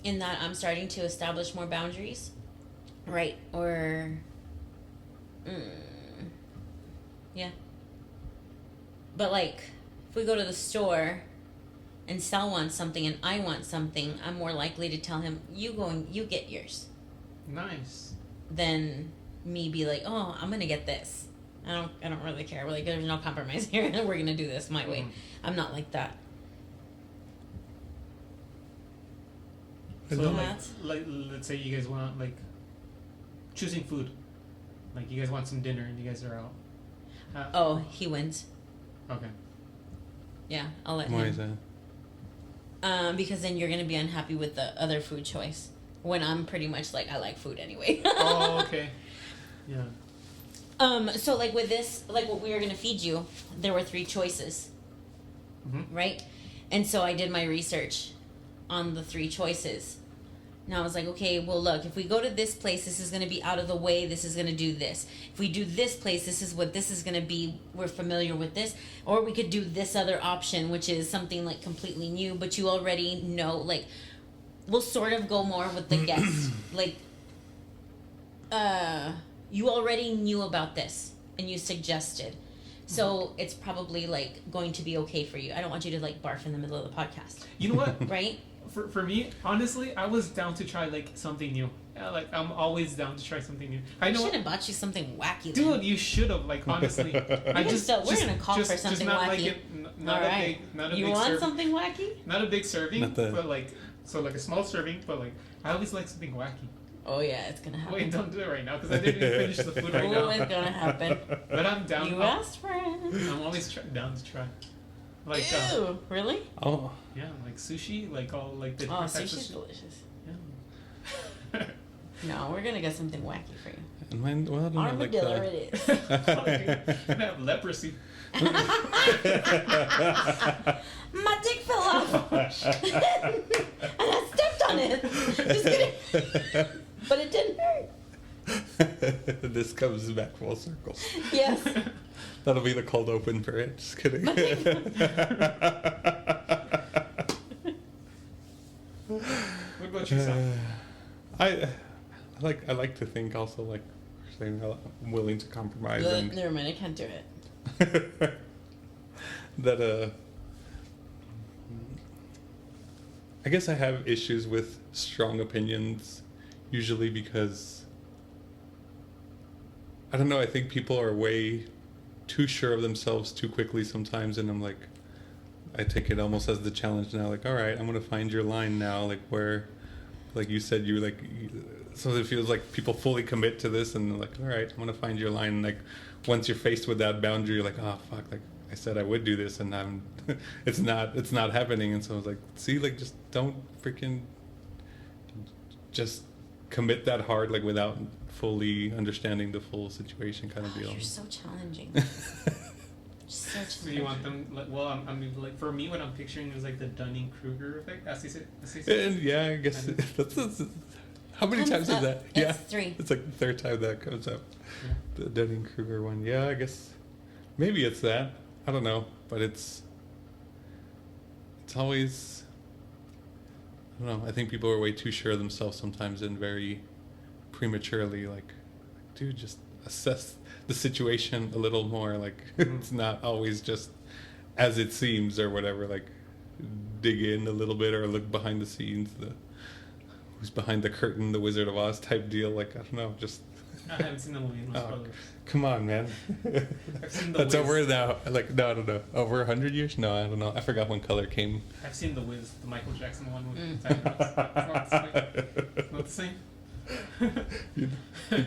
in that I'm starting to establish more boundaries. Right. Or yeah. But like if we go to the store and Sal wants something and I want something, I'm more likely to tell him, you get yours. Nice. Than me be like, oh, I'm gonna get this. I don't really care. We're like, there's no compromise here. We're gonna do this my way. I'm not like that. So So like let's say you guys want like choosing food, like you guys want some dinner and you guys are out. oh, he wins. Okay. Yeah, I'll let Why him. is that? Because then you're gonna be unhappy with the other food choice. When I'm pretty much like I like food anyway. Oh, okay. Yeah. So like with this, like what we were gonna feed you, there were 3 choices, right? And so I did my research on the 3 choices. And I was like, okay, well look, if we go to this place, this is gonna be out of the way. This is gonna do this. If we do this place, this is what this is gonna be. We're familiar with this, or we could do this other option, which is something like completely new, but you already know. Like, we'll sort of go more with the guest, like. You already knew about this and you suggested. So it's probably like going to be okay for you. I don't want you to like barf in the middle of the podcast. You know what? Right? For me, honestly, I was down to try like something new. Like I'm always down to try something new. I know. should have bought you something wacky. Dude, then. you should have. Like honestly, I just we're gonna call for something not wacky. Like it, not All a right. big, not a you big want serving. something wacky? Not a big serving, Not the- but like like a small serving. But like I always like something wacky. Oh yeah, it's gonna happen. Wait, don't do it right now because I didn't even finish the food right Oh, now. it's gonna happen. But I'm down. You asked for it. I'm always down to try. Like Ew, really? Oh, yeah, like sushi, like all like the Oh, different types of sushi's delicious. Yeah. No, we're gonna get something wacky for you. and mine, well, I don't know, like Armadillo the, it is. I have leprosy. My dick fell off. And I stepped on it. Just kidding. But it didn't hurt. this comes back full circle. Yes. That'll be the cold open for it. Just kidding. What about you, Sam? I like to think also like saying I'm willing to compromise and Never mind, I can't do it. that I guess I have issues with strong opinions usually because I don't know, I think people are way too sure of themselves too quickly sometimes, and I'm like, I take it almost as the challenge now, like, all right, I'm gonna find your line now, like where, like you said, you like, so it feels like people fully commit to this, and they're like, all right, I'm gonna find your line, and like once you're faced with that boundary, you're like, oh fuck, like I said I would do this, and I'm it's not happening, and so I was like, see, like just don't freaking just commit that hard, like without fully understanding the full situation, kind of deal. You're so challenging. So So challenging. you want them like? Well, I mean, like for me, what I'm picturing is like the Dunning-Kruger effect. As they say. And yeah, I guess And- that's how many Comes times up. is that? It's Yeah, 3. it's like the third time that comes up. Yeah. The Dunning-Kruger one. Yeah, I guess maybe it's that. I don't know, but it's always, I don't know. I think people are way too sure of themselves sometimes and very prematurely. Like, dude, just assess the situation a little more. Like, it's not always just as it seems or whatever. Like, dig in a little bit or look behind the scenes. Who's behind the curtain, the Wizard of Oz type deal. Like, I don't know, just. I haven't seen the movie. No Oh, spoilers. come on, man. I've seen The That's Wiz. over now. Like, no, I don't know. Over 100 years? No, I don't know. I forgot when color came. I've seen The Wiz, the Michael Jackson one with Mm. Tiny It's not the same.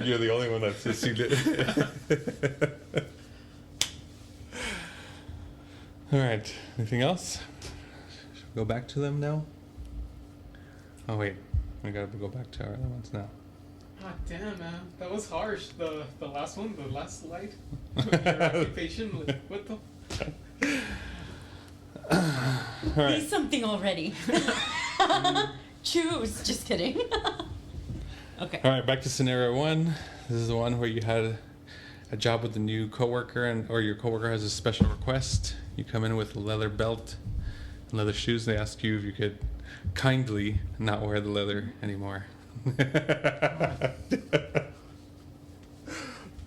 You're the only one that's seen it. All right. Anything else? Should we go back to them now? Oh, wait. We gotta go back to our other ones now. Ah, damn, man. That was harsh. The last one, the last slide. Your occupation, like, what the... All right. Be something already. Choose. Just kidding. Okay. All right, back to scenario 1. This is the one where you had a job with a new coworker, or your coworker has a special request. You come in with a leather belt and leather shoes. They ask you if you could kindly not wear the leather anymore.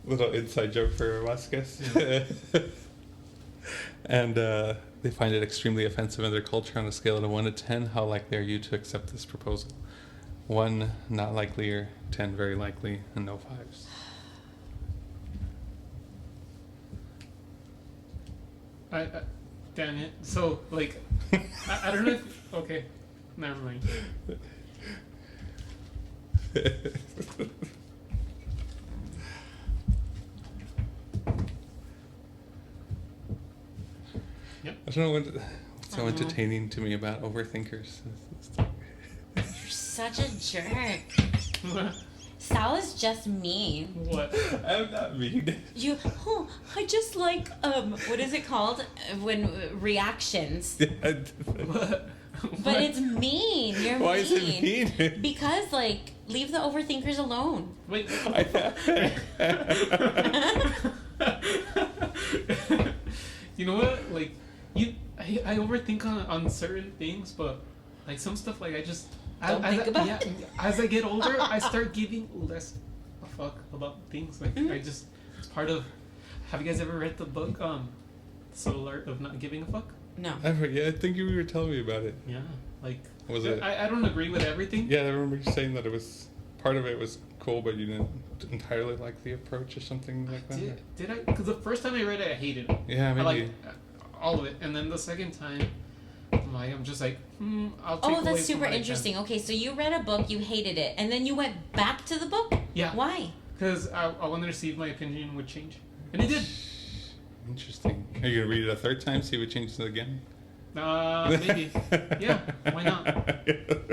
Little inside joke for Vasquez. Yeah. And they find it extremely offensive in their culture. On a scale of 1 to 10, how likely are you to accept this proposal? 1, not likely, or 10, very likely, and no 5s. Damn it. So, like, I don't know if... Okay. Never mind. Yep. I don't know what's so entertaining to me about overthinkers. You're such a jerk. Sal is just mean. What? I'm not mean. I just like, what is it called? When reactions. What? But it's mean. You're Why mean. is it mean? Because, like, leave the overthinkers alone. Wait. You know what? Like, I overthink on certain things, but like some stuff, like I just Don't think about yeah, it. as I get older, I start giving less a fuck about things. Like Mhm. I just, it's part of. Have you guys ever read the book The Subtle Art of Not Giving a Fuck? No. I think you were telling me about it. Yeah, like Was it? I don't agree with everything. Yeah, I remember you saying that it was part of it was cool, but you didn't entirely like the approach or something like that. Did I? Because the first time I read it, I hated it. Yeah, I maybe. like all of it, and then the second time, I'm just like, I'll take Oh, away that's from super what I can. interesting. Okay, so you read a book, you hated it, and then you went back to the book? Yeah. Why? Because I wanted to see if my opinion would change, and it did. Interesting. Are you gonna read it a third time? See if it changes again? Maybe. Yeah, why not?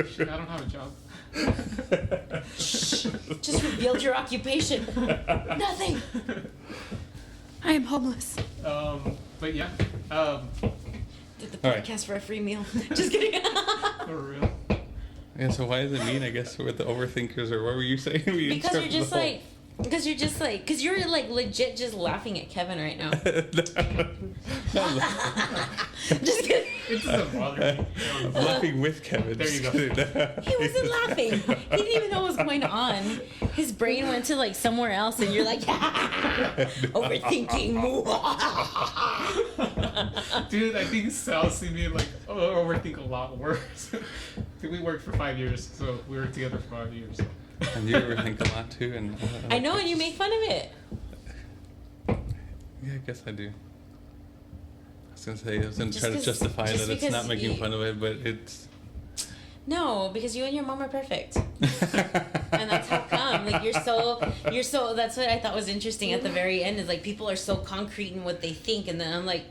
Shit, I don't have a job. Shh. Just revealed your occupation. Nothing. I am homeless. But yeah, Did the All right. podcast for a free meal. Just kidding. for real. Yeah, so why does it mean, I guess, with the overthinkers, or what were you saying? We Because you're interrupted just the whole- like, because you're like legit just laughing at Kevin right now. Just kidding. It doesn't bother me. I'm laughing with Kevin. There you go. He wasn't laughing. He didn't even know what was going on. His brain went to like somewhere else, and you're like, overthinking. Dude, I think Sal see me like overthink a lot worse. Dude, we worked for 5 years, so we were together for 5 years. And you overthink a lot too, and I know, and you make fun of it. Yeah, I guess I do. I was gonna Just try to 'cause- justify just that it's not because making you- fun of it, but it's. No, because you and your mom are perfect. And that's how come. Like you're so that's what I thought was interesting at the very end is like people are so concrete in what they think, and then I'm like,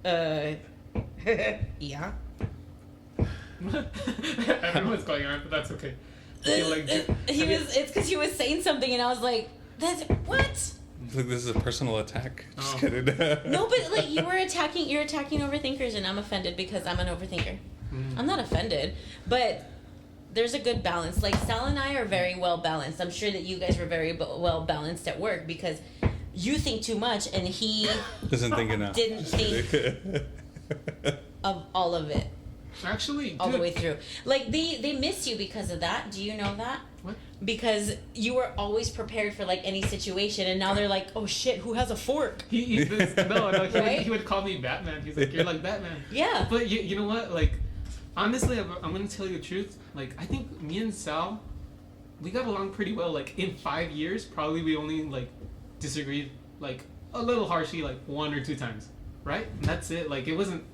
yeah. I don't know what's going on, but that's okay. I feel like It's because he was saying something and I was like, that's what? Like, this is a personal attack. Just Oh. kidding. No, but like you're attacking overthinkers, and I'm offended because I'm an overthinker. I'm not offended, but there's a good balance. Like Sal and I are very well balanced. I'm sure that you guys were very well balanced at work because you think too much and he Doesn't think enough. didn't Just think kidding. of all of it actually, all the dude, way through. Like they miss you because of that. Do you know that? What? Because you were always prepared for like any situation, and now they're like, oh shit, who has a fork? No, Right? he would call me Batman. He's like, you're like Batman. Yeah. But you know what? Like, honestly, I'm gonna tell you the truth. Like, I think me and Sal, we got along pretty well. Like, in 5 years, probably we only like disagreed like a little harshly, like 1 or 2 times, right? And that's it. Like, it wasn't,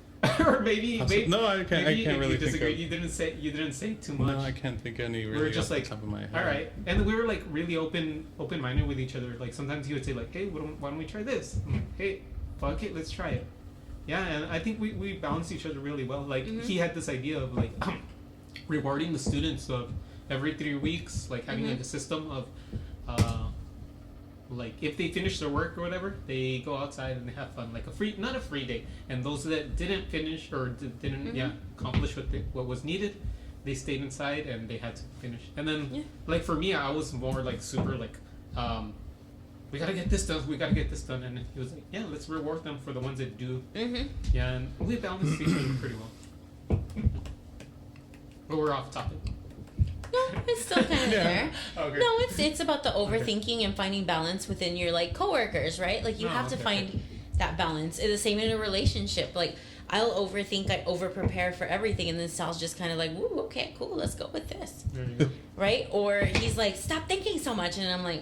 or maybe No, I can't. maybe I can't if really you think disagreed. of. You didn't say too much. No, I can't think any We really were just off like, the top of my head. all right, and we were like really open-minded with each other. Like sometimes he would say like, hey, why don't we try this? I'm like, hey, fuck it, let's try it. Yeah, and I think we balanced each other really well. Like he had this idea of like rewarding the students of every 3 weeks, like having like a system of, like if they finish their work or whatever, they go outside and they have fun, like not a free day. And those that didn't finish or didn't accomplish what was needed, they stayed inside and they had to finish. And then like for me, I was more like super like, we gotta get this done. We gotta get this done. And he was like, yeah, let's reward them for the ones that do. Yeah, and we balanced each other pretty well. But we're off topic. No, it's still kind of there. Okay. No, it's about the overthinking and finding balance within your like coworkers, right? Like you have to find that balance. It's the same in a relationship. Like I'll overthink, I over prepare for everything, and then Sal's just kind of like, "Ooh, okay, cool, let's go with this." There you go. Right? Or he's like, "Stop thinking so much," and I'm like,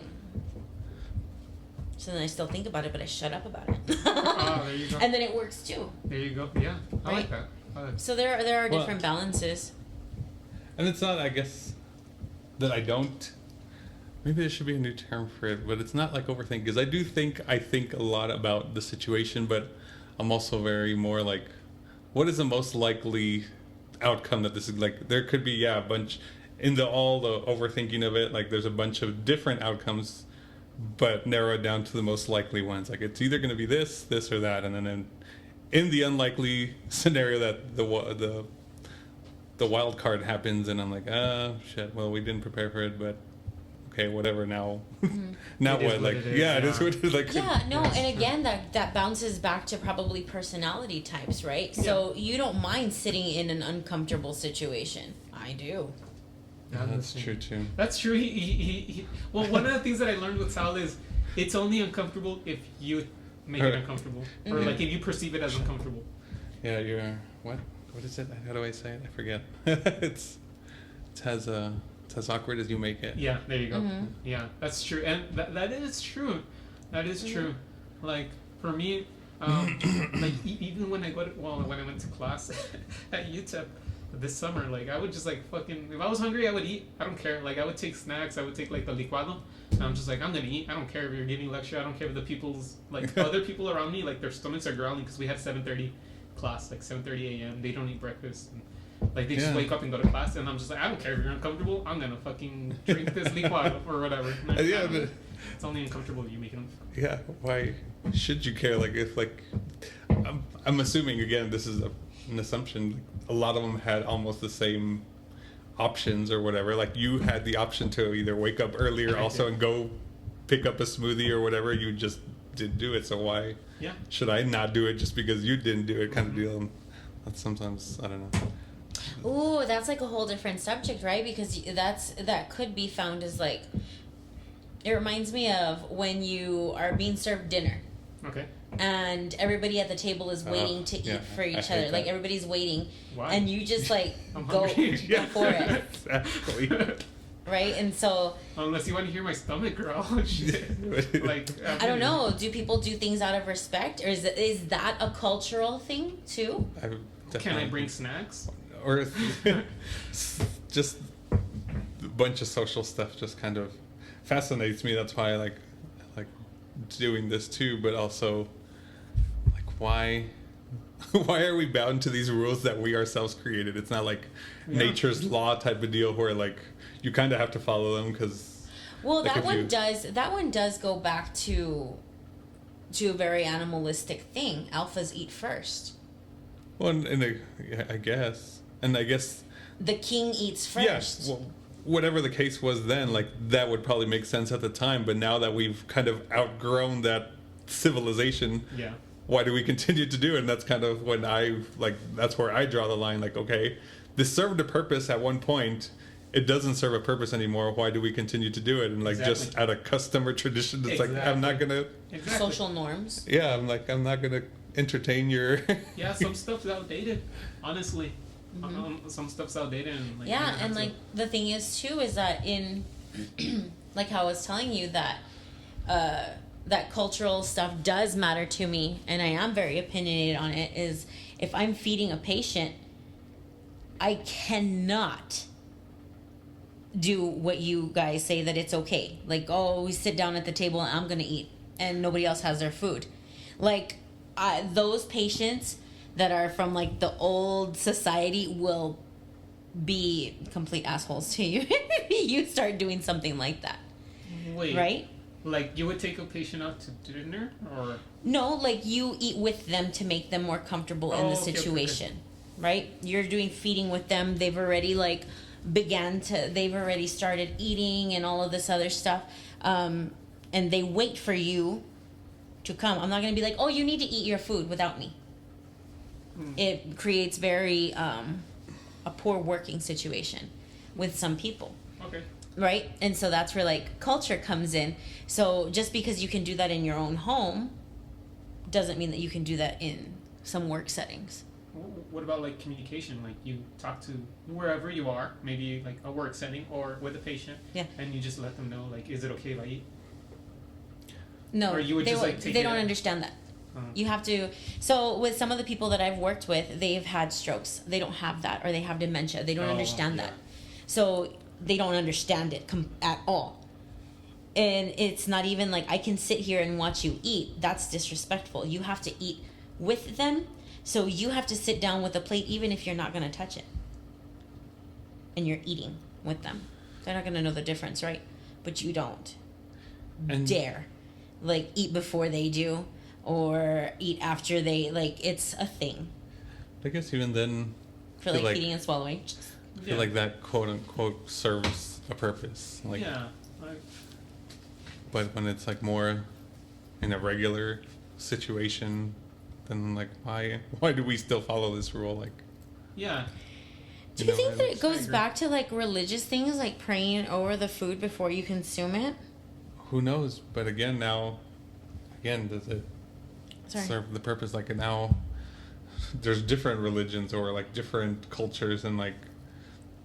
so then I still think about it, but I shut up about it. Oh, there you go. And then it works too. There you go. Yeah, I like that. So there are different balances. And it's not, I guess, that I don't. Maybe there should be a new term for it, but it's not like overthink. Because I think a lot about the situation, but I'm also very more like, what is the most likely outcome that this is like? There could be a bunch all the overthinking of it. Like there's a bunch of different outcomes, but narrow it down to the most likely ones. Like it's either going to be this, or that, and then in the unlikely scenario that the wild card happens, and I'm like, shit. Well, we didn't prepare for it, but okay, whatever. Now, now It is what? what Like, it is, yeah, it is what it is. Like, Yeah, no, and again, that bounces back to probably personality types, right? So you don't mind sitting in an uncomfortable situation. I do. yeah, that's true too. That's true. He well, one of the things that I learned with Sal is it's only uncomfortable if you make it uncomfortable, or like if you perceive it as uncomfortable. Yeah, you're what? What is it? How do I say it? I forget. it's as awkward as you make it. Yeah, there you go. Yeah, that's true, and that is true. That is true. Like for me, like even when I when I went to class at UTEP this summer, like I would just like fucking, if I was hungry, I would eat. I don't care. Like I would take snacks. I would take like the licuado. And I'm just like, I'm gonna eat. I don't care if you're giving a lecture. I don't care if the people's like other people around me, like their stomachs are growling because we have 7:30 class, like 7:30 a.m. They don't eat breakfast. And, like they just wake up and go to class, and I'm just like, I don't care if you're uncomfortable. I'm gonna fucking drink this licuado or whatever. Like, Yeah, but it's only uncomfortable if you make it uncomfortable. yeah, why should you care? Like if like, I'm assuming again, this is an assumption. A lot of them had almost the same options or whatever. Like you had the option to either wake up earlier also and go pick up a smoothie or whatever. You just didn't do it. So why should I not do it just because you didn't do it? Kind of deal. And that's sometimes, I don't know. Ooh, that's like a whole different subject, right? Because that could be found as like, it reminds me of when you are being served dinner. Okay. And everybody at the table is waiting to eat for each other. Like everybody's waiting, and you just like go for it, Exactly. right? And so, unless you want to hear my stomach growl, shit. Like I don't know. Do people do things out of respect, or is that a cultural thing too? Can I bring snacks? Or just a bunch of social stuff just kind of fascinates me. That's why I like doing this too, but also like why are we bound to these rules that we ourselves created? It's not like nature's law type of deal where like you kind of have to follow them because like that one does go back to a very animalistic thing. Alphas eat first. Well, I guess the king eats first. Yes. Well, whatever the case was then, like that would probably make sense at the time. But now that we've kind of outgrown that civilization, why do we continue to do it? And that's kind of when that's where I draw the line. Like, okay, this served a purpose at one point. It doesn't serve a purpose anymore. Why do we continue to do it? And like just out of custom or tradition, it's like I'm not gonna social norms. Yeah, I'm not gonna entertain your. Yeah, some stuff's outdated. Honestly. Some stuff's outdated and like, and like the thing is too is that in like how I was telling you that that cultural stuff does matter to me, and I am very opinionated on it, is if I'm feeding a patient, I cannot do what you guys say that it's okay. Like, oh, we sit down at the table and I'm gonna eat and nobody else has their food. Like those patients that are from like the old society will be complete assholes to you if you start doing something like that. Wait. Right? Like, you would take a patient out to dinner, or? No, like you eat with them to make them more comfortable in the Okay, situation, right? You're doing feeding with them. They've already like they've already started eating and all of this other stuff. And they wait for you to come. I'm not going to be like, oh, you need to eat your food without me. It creates very, a poor working situation with some people. Okay. Right? And so that's where like culture comes in. So just because you can do that in your own home doesn't mean that you can do that in some work settings. What about like communication? Like, you talk to wherever you are, maybe like a work setting or with a patient, Yeah. and you just let them know, like, is it okay if I eat? No, Or you would they, just, like, take they it don't out? understand that. Uh-huh. You have to. So with some of the people that I've worked with, they've had strokes. They don't have that, or they have dementia. They don't Oh, understand yeah. that. So they don't understand it at all. And it's not even like I can sit here and watch you eat. That's disrespectful. You have to eat with them. So you have to sit down with a plate even if you're not going to touch it. And you're eating with them. They're not going to know the difference, right? But you don't And dare like eat before they do or eat after they, like, it's a thing I guess even then, for feel like like- eating and swallowing. I feel like that quote unquote serves a purpose. Like, yeah. Like, but when it's like more in a regular situation, then like why do we still follow this rule? Like, yeah. Do you know, think that I it goes agree. back to like religious things, like praying over the food before you consume it? who knows? But again, does it Sorry. serve the purpose? Like now, there's different religions or like different cultures, and like,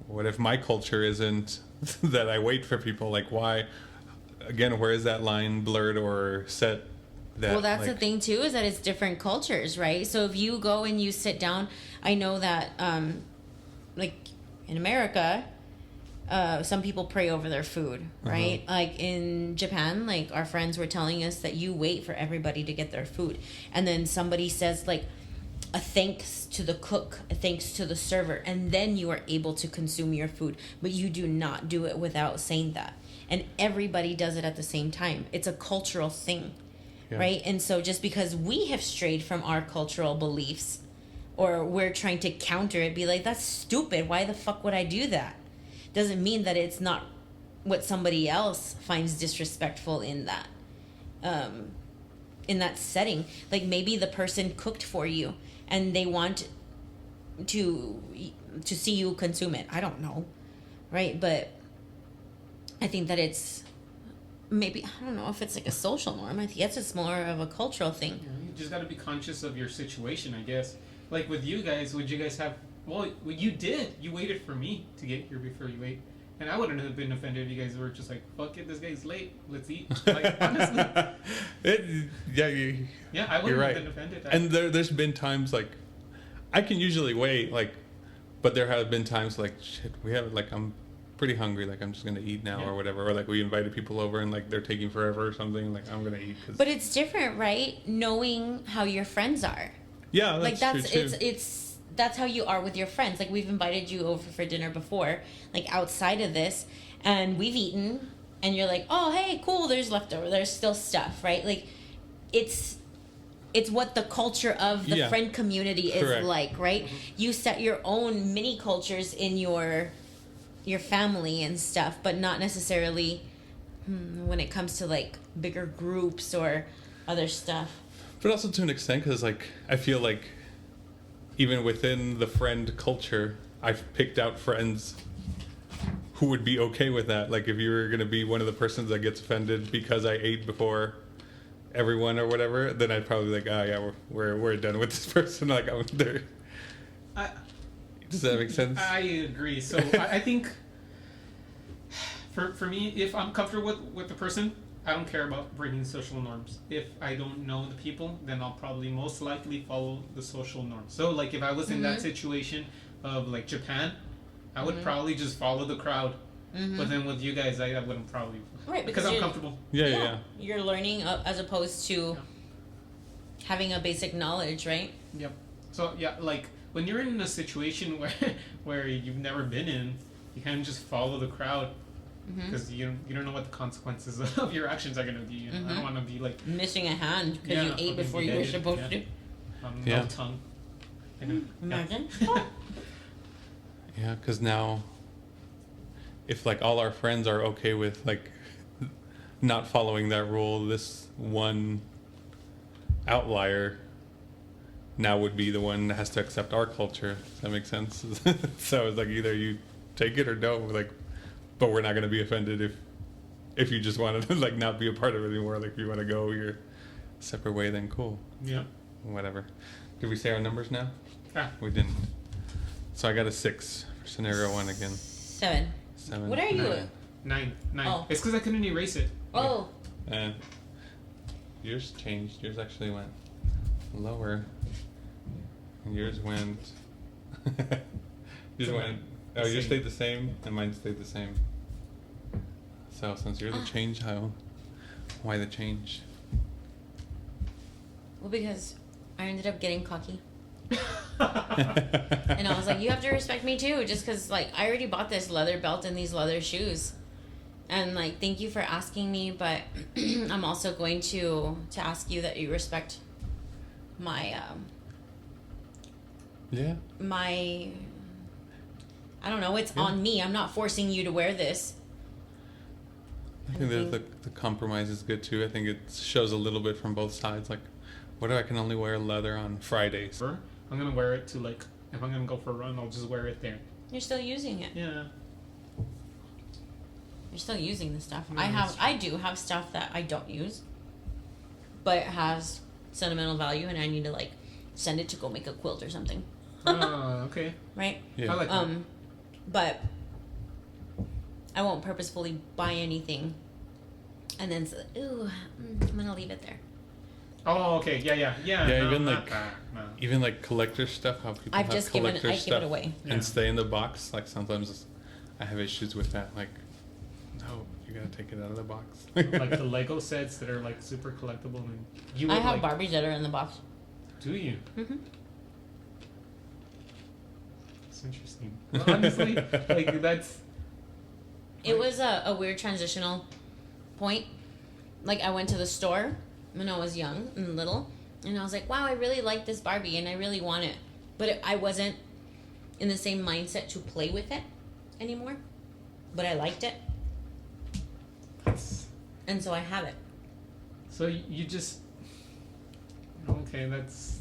what if my culture isn't that I wait for people? Like, why? Again, where is that line blurred or set? That, Well, that's like, the thing too, is that it's different cultures, right? So if you go and you sit down, I know that like in America, some people pray over their food, right? Like in Japan, like our friends were telling us that you wait for everybody to get their food, and then somebody says like a thanks to the cook, a thanks to the server, and then you are able to consume your food. But you do not do it without saying that, and everybody does it at the same time. It's a cultural thing. Yeah. Right? And so just because we have strayed from our cultural beliefs, or we're trying to counter it, be like, that's stupid. Why the fuck would I do that? Doesn't mean that it's not what somebody else finds disrespectful in that setting. Like maybe the person cooked for you and they want to see you consume it. I don't know. Right? But I think that it's maybe, I don't know if it's like a social norm. I think it's just more of a cultural thing. You know, you just got to be conscious of your situation, I guess. Like with you guys, would you guys have? Well, you did. You waited for me to get here before you ate, and I wouldn't have been offended if you guys were just like, "Fuck it, this guy's late. Let's eat." Like honestly, yeah, I wouldn't You're right. have been offended. And there's been times like I can usually wait, like, but there have been times like, shit, we have like, I'm pretty hungry, like I'm just gonna eat now, Yeah. or whatever, or like we invited people over and like they're taking forever or something, like I'm gonna eat. But it's different, right? Knowing how your friends are. Yeah, Like that's true too. it's that's how you are with your friends. Like we've invited you over for dinner before, like outside of this, and we've eaten, and you're like, oh hey, cool, there's leftover, there's still stuff, right? Like it's what the culture of the Yeah. friend community is Correct. like, right? Mm-hmm. You set your own mini cultures in your family and stuff, but not necessarily when it comes to like bigger groups or other stuff. But also to an extent, because like I feel like even within the friend culture, I've picked out friends who would be okay with that. Like if you were gonna be one of the persons that gets offended because I ate before everyone or whatever, then I'd probably be like, oh yeah, we're done with this person. Like I'm there. Does that make sense? I agree. So I think for me, if I'm comfortable with the person, I don't care about breaking social norms. If I don't know the people, then I'll probably most likely follow the social norms. So like if I was in that situation of like Japan, I would probably just follow the crowd. But then with you guys, I wouldn't probably. Right, because because I'm you're- comfortable. Yeah. You're learning as opposed to having a basic knowledge, right? Yep. So yeah, like when you're in a situation where you've never been in, you kind of just follow the crowd because you don't know what the consequences of your actions are going to be. You know? I don't want to be like missing a hand because you ate before you were supposed to. No tongue. Imagine. Yeah, because now, if like all our friends are okay with like not following that rule, this one outlier now would be the one that has to accept our culture. Does that make sense? So it's like either you take it or don't. Like, but we're not going to be offended if you just want to like not be a part of it anymore. Like if you want to go your separate way, then cool. Yeah. Whatever. Did we say our numbers now? Ah. We didn't. So I got a 6 for scenario 1 again. 7. 7. What are you? 9. Oh. It's because I couldn't erase it. Oh. And yours changed. Yours actually went lower. And yours went. yours went. Oh, yours stayed the same, and mine stayed the same. So since you're the change, why the change? Well, because I ended up getting cocky. And I was like, you have to respect me too, just because like I already bought this leather belt and these leather shoes, and like thank you for asking me, but I'm also going to ask you that you respect my my, I don't know, it's on me. I'm not forcing you to wear this. I think the compromise is good too. I think it shows a little bit from both sides. Like, what if I can only wear leather on Fridays? I'm gonna wear it to like, if I'm gonna go for a run, I'll just wear it there. You're still using it. Yeah. You're still using the stuff. Yeah, I do have stuff that I don't use, but it has sentimental value, and I need to like send it to go make a quilt or something. Oh, okay. Right? Yeah. I like that. But I won't purposefully buy anything and then say, ooh, I'm gonna leave it there. Oh, okay. Yeah. Yeah, no, even not like that, no. even like collector stuff. How people I've have just given collector I give stuff it away. Yeah. and stay in the box. Like sometimes I have issues with that. Like, no, you gotta take it out of the box. Like the Lego sets that are like super collectible, and you. I would, have like, Barbies that are in the box. Do you? Mm-hmm. It's interesting. Well, honestly, like that's. It was a weird transitional point. Like I went to the store when I was young and little, and I was like, wow, I really like this Barbie and I really want it. But I wasn't in the same mindset to play with it anymore. But I liked it. And so I have it. So you just. Okay, that's.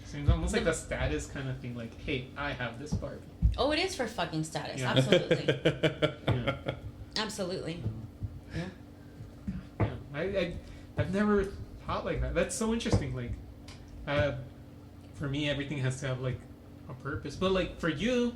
Seems almost like a status kind of thing. Like, hey, I have this Barbie. Oh, it is for fucking status. Yeah. Absolutely. Yeah. Absolutely. Yeah. I've never thought like that. That's so interesting. Like, for me, everything has to have like a purpose. But like for you,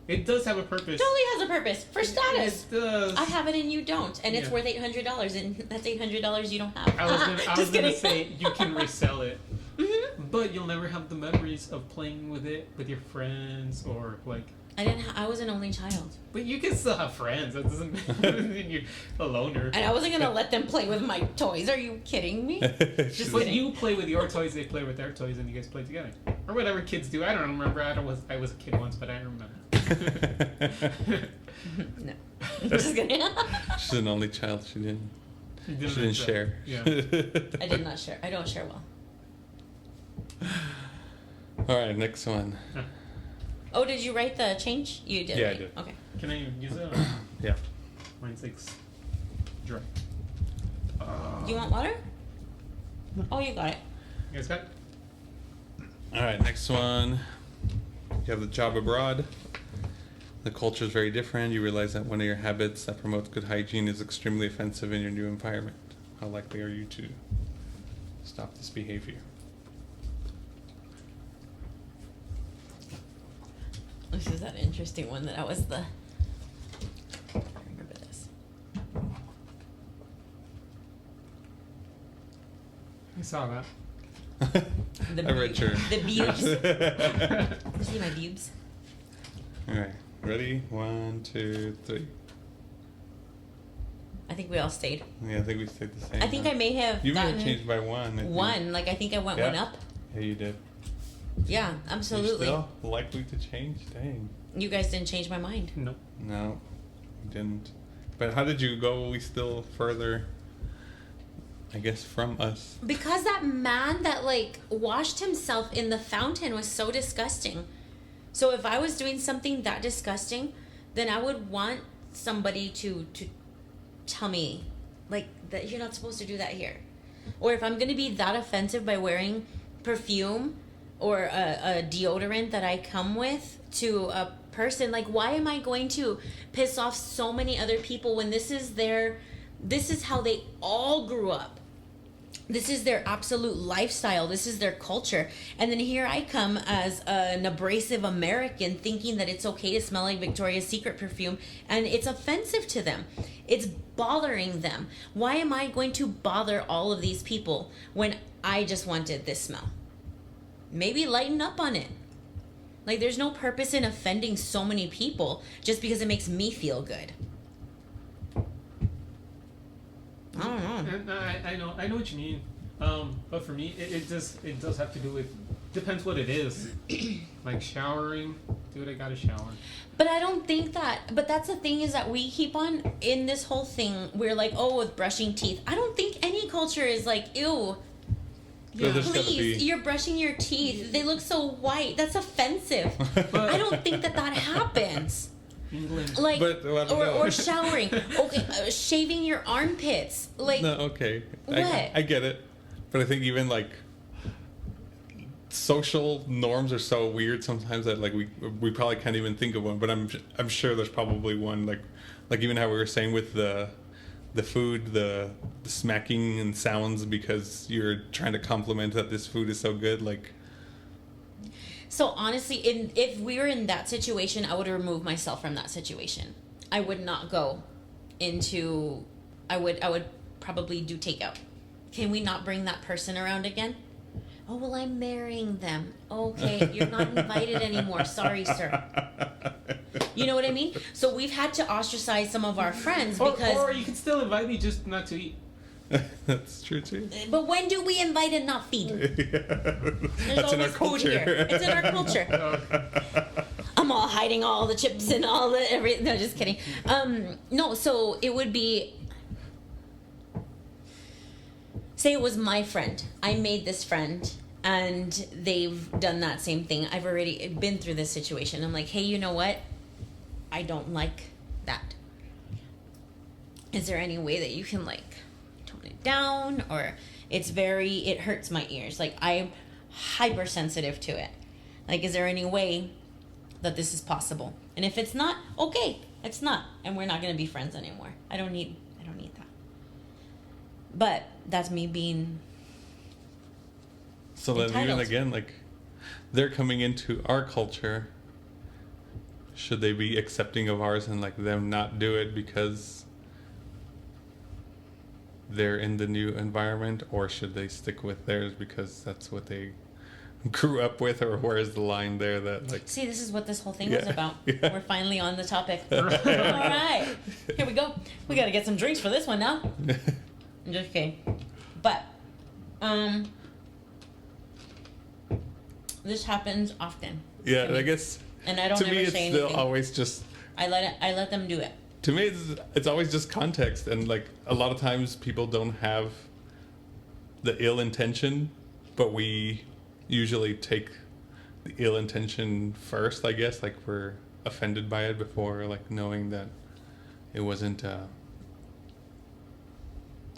it does have a purpose. Totally has a purpose for status. It does. I have it and you don't, and it's Yeah. worth $800, and that's $800 you don't have. I was Just gonna kidding. say you can resell it, Mm-hmm. but you'll never have the memories of playing with it with your friends or like. I was an only child, But you can still have friends. That doesn't mean you're a loner. and I wasn't gonna let them play with my toys. Are you kidding me? Just when you play with your toys, they play with their toys, and you guys play together, or whatever kids do. I don't remember. I was a kid once, but I don't remember. No, I'm just kidding. She's an only child. She didn't share. Yeah. I did not share. I don't share well. All right, next one. Oh, did you write the change? You did. Yeah, I right? did. Okay. Can I use it? Yeah. Mine's like dry. Do you want water? Oh, you got it. You guys got it? All right, next one. You have the job abroad. The culture is very different. You realize that one of your habits that promotes good hygiene is extremely offensive in your new environment. How likely are you to stop this behavior? This is that interesting one that I was the. I remember this. I saw that. I read your. The bubes. See my bubes? All right, ready? 1, 2, 3. I think we all stayed. Yeah, I think we stayed the same. I think I may have You may gotten have changed by 1. I think. one. Like I think I went Yeah. one up. Yeah, you did. Yeah, You're absolutely. still likely to change. Dang. You guys didn't change my mind. Nope. No, you didn't. But how did you go still further, I guess, from us? Because that man that like washed himself in the fountain was so disgusting. So if I was doing something that disgusting, then I would want somebody to tell me like that you're not supposed to do that here. Or if I'm going to be that offensive by wearing perfume or a deodorant that I come with to a person, like why am I going to piss off so many other people when this is how they all grew up. This is their absolute lifestyle. This is their culture. And then here I come as an abrasive American thinking that it's okay to smell like Victoria's Secret perfume, and it's offensive to them. It's bothering them. Why am I going to bother all of these people when I just wanted this smell? Maybe lighten up on it. Like there's no purpose in offending so many people just because it makes me feel good. I don't know. And I know what you mean. But for me, it does have to do with, depends what it is. Like showering, dude, I gotta shower. But I don't think that, but that's the thing is that we keep on in this whole thing. We're like, oh, with brushing teeth. I don't think any culture is like, ew, Yeah. There's gotta please, be- you're brushing your teeth. They look so white. That's offensive. I don't think that happens. England. Like, But, well, I don't know. or showering. Okay, shaving your armpits. Like, No, okay. What? I get it. But I think even like social norms are so weird sometimes that like we probably can't even think of one. But I'm sure there's probably one like even how we were saying with the food, the smacking and sounds because you're trying to compliment that this food is so good. Like, so honestly, if we were in that situation, I would remove myself from that situation. I would not go into. I would probably do takeout. Can we not bring that person around again? Oh, well, I'm marrying them. Okay, you're not invited anymore. Sorry, sir. You know what I mean? So we've had to ostracize some of our friends because. Or you can still invite me, just not to eat. that's true too. But when do we invite and not feed? There's That's in our always food culture. here. It's in our culture. I'm all hiding all the chips and all the everything. No, just kidding. No, so it would be. Say it was my friend. I made this friend, and they've done that same thing. I've already been through this situation. I'm like, hey, you know what? I don't like that. Is there any way that you can like tone it down? Or it hurts my ears. Like I'm hypersensitive to it. Like, is there any way that this is possible? And if it's not, okay, it's not, and we're not gonna be friends anymore. I don't need that. But that's me being So then even entitled. again, like they're coming into our culture. Should they be accepting of ours and like them not do it because they're in the new environment, or should they stick with theirs because that's what they grew up with, or where is the line there that like See, this is what this whole thing was Yeah. about. Yeah. We're finally on the topic. All right. Here we go. We got to get some drinks for this one now. I'm just kidding. But, this happens often. yeah, to and me. I guess And I don't to ever me it's say still anything. always just I let them do it. to me it's always just context, and like a lot of times people don't have the ill intention, but we usually take the ill intention first, I guess, like we're offended by it before like knowing that it wasn't